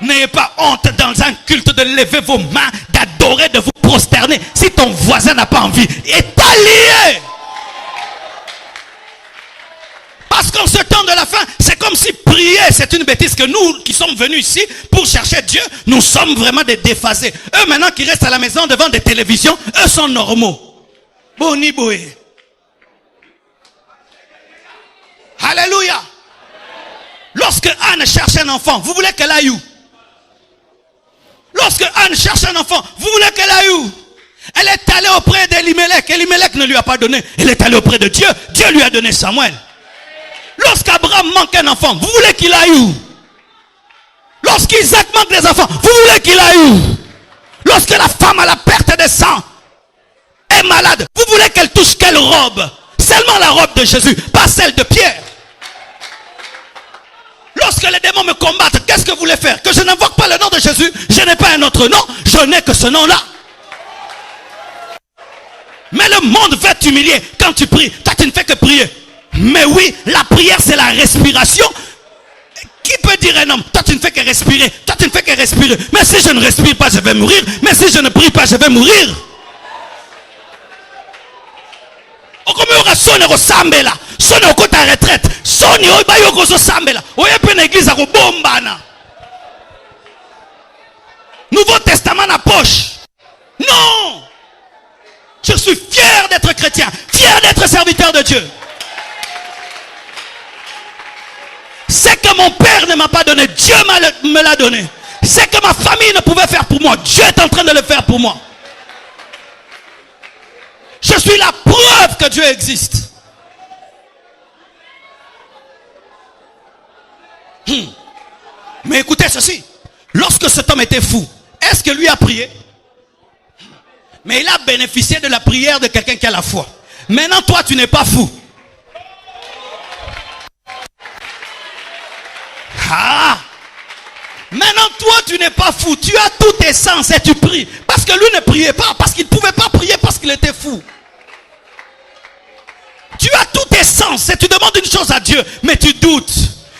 N'ayez pas honte dans un culte de lever vos mains, d'adorer, de vous prosterner. Si ton voisin n'a pas envie, est allié. Parce qu'en ce temps de la fin, c'est comme si prier, c'est une bêtise. Que nous qui sommes venus ici pour chercher Dieu, nous sommes vraiment des déphasés. Eux maintenant qui restent à la maison devant des télévisions, eux sont normaux. Boni boé. Alléluia. Lorsque Anne cherche un enfant, vous voulez qu'elle aille où? Lorsque Anne cherche un enfant, vous voulez qu'elle aille où? Elle est allée auprès d'Elimelech. Elimelech ne lui a pas donné. Elle est allée auprès de Dieu. Dieu lui a donné Samuel. Lorsqu'Abraham manque un enfant, vous voulez qu'il aille où? Lorsqu'Isaac manque des enfants, vous voulez qu'il aille où? Lorsque la femme à la perte de sang est malade, vous voulez qu'elle touche quelle robe? Seulement la robe de Jésus, pas celle de Pierre. Lorsque les démons me combattent, qu'est-ce que vous voulez faire? Que je n'invoque pas le nom de Jésus? Je n'ai pas un autre nom, je n'ai que ce nom-là. Mais le monde va t'humilier quand tu pries. Toi, tu ne fais que prier. Mais oui, la prière, c'est la respiration. Qui peut dire un homme? Toi, tu ne fais que respirer. Toi, tu ne fais que respirer. Mais si je ne respire pas, je vais mourir. Mais si je ne prie pas, je vais mourir. Comme aura sonné au sambela, sonné au côté retraite, sonné au bayoko au sambela, au yepé l'église à bombana. Nouveau Testament à poche. Non! Je suis fier d'être chrétien, fier d'être serviteur de Dieu. C'est que mon père ne m'a pas donné, Dieu me l'a donné. C'est que ma famille ne pouvait faire pour moi, Dieu est en train de le faire pour moi. Je suis la preuve que Dieu existe. Mais écoutez ceci. Lorsque cet homme était fou, est-ce que lui a prié? Mais il a bénéficié de la prière de quelqu'un qui a la foi. Maintenant, toi, tu n'es pas fou. Ah! Maintenant, toi, tu n'es pas fou. Tu as tous tes sens et tu pries. Parce que lui ne priait pas. Parce qu'il ne pouvait pas prier parce qu'il était fou. Tu as tous tes sens et tu demandes une chose à Dieu. Mais tu doutes.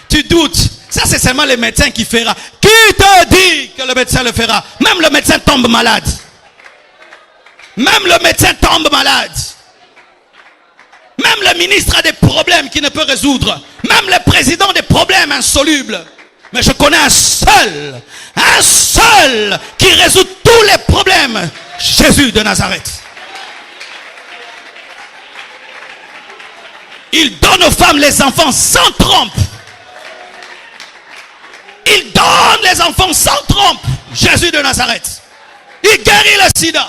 Tu doutes. Ça, c'est seulement le médecin qui fera. Qui te dit que le médecin le fera? Même le médecin tombe malade. Même le médecin tombe malade. Même le ministre a des problèmes qu'il ne peut résoudre. Même le président a des problèmes insolubles. Mais je connais un seul qui résout tous les problèmes. Jésus de Nazareth. Il donne aux femmes les enfants sans trompe. Il donne les enfants sans trompe. Jésus de Nazareth. Il guérit le sida.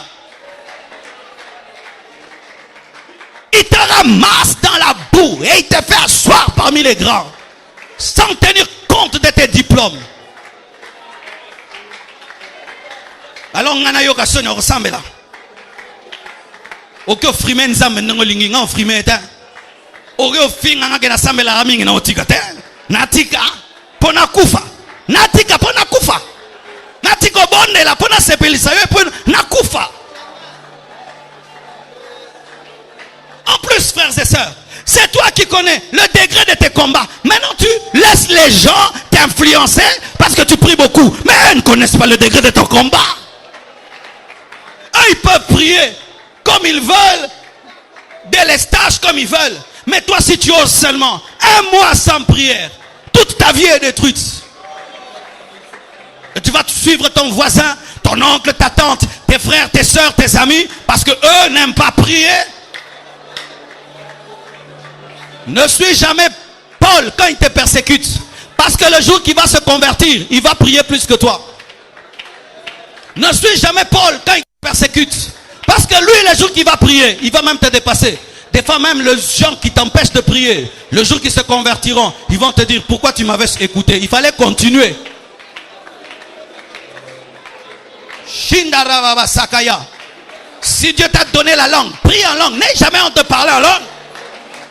Il te ramasse dans la boue et il te fait asseoir parmi les grands sans tenir compte de tes diplômes. Alors on a eu l'occasion de ressembler là. Aucun frimen zam n'engolingi n'en frimen éteint. Aucun fin n'en a samé la raming n'en tigate. Natika pona kufa. Natika pona kufa. Natiko bonne la pona sepelisa pona nakufa. En plus, frères et sœurs, c'est toi qui connais le degré de tes combats. Maintenant, tu laisses les gens t'influencer parce que tu pries beaucoup. Mais eux ne connaissent pas le degré de ton combat. Eux, ils peuvent prier comme ils veulent, délestage comme ils veulent. Mais toi, si tu oses seulement un mois sans prière, toute ta vie est détruite. Et tu vas suivre ton voisin, ton oncle, ta tante, tes frères, tes soeurs, tes amis, parce que eux n'aiment pas prier. Ne suis jamais Paul quand il te persécute. Parce que le jour qu'il va se convertir, il va prier plus que toi. Ne suis jamais Paul quand il te persécute. Parce que lui, le jour qu'il va prier, il va même te dépasser. Des fois même, les gens qui t'empêchent de prier, le jour qu'ils se convertiront, ils vont te dire, pourquoi tu m'avais écouté? Il fallait continuer. Shindarababa Sakaya. Si Dieu t'a donné la langue, prie en langue. N'aie jamais honte de parler en langue.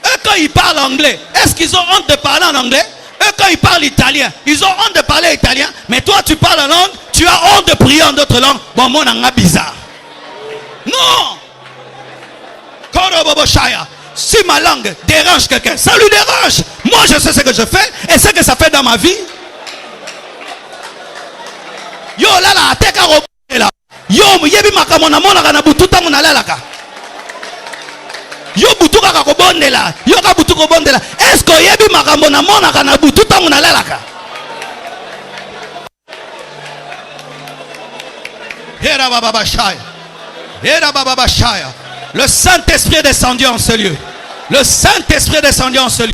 Eux, quand ils parlent anglais, est-ce qu'ils ont honte de parler en anglais? Eux, quand ils parlent italien, ils ont honte de parler italien. Mais toi, tu parles en langue, tu as honte de prier en d'autres langues. Bon, mon anga bizarre. Non! Si ma langue dérange quelqu'un, ça lui dérange. Moi, je sais ce que je fais et ce que ça fait dans ma vie. Yo, là, là, t'es qu'à là. Yo, yebi makamona mona kana bututa mona lalaka. Yo butuka kako bondela, yo ka butuko bondela. Est-ce que yebi makamona mona kana bututa mona lalaka? Hera baba bashaya. Hera baba bashaya. Le Saint-Esprit est descendu en ce lieu. Le Saint-Esprit est descendu en ce lieu.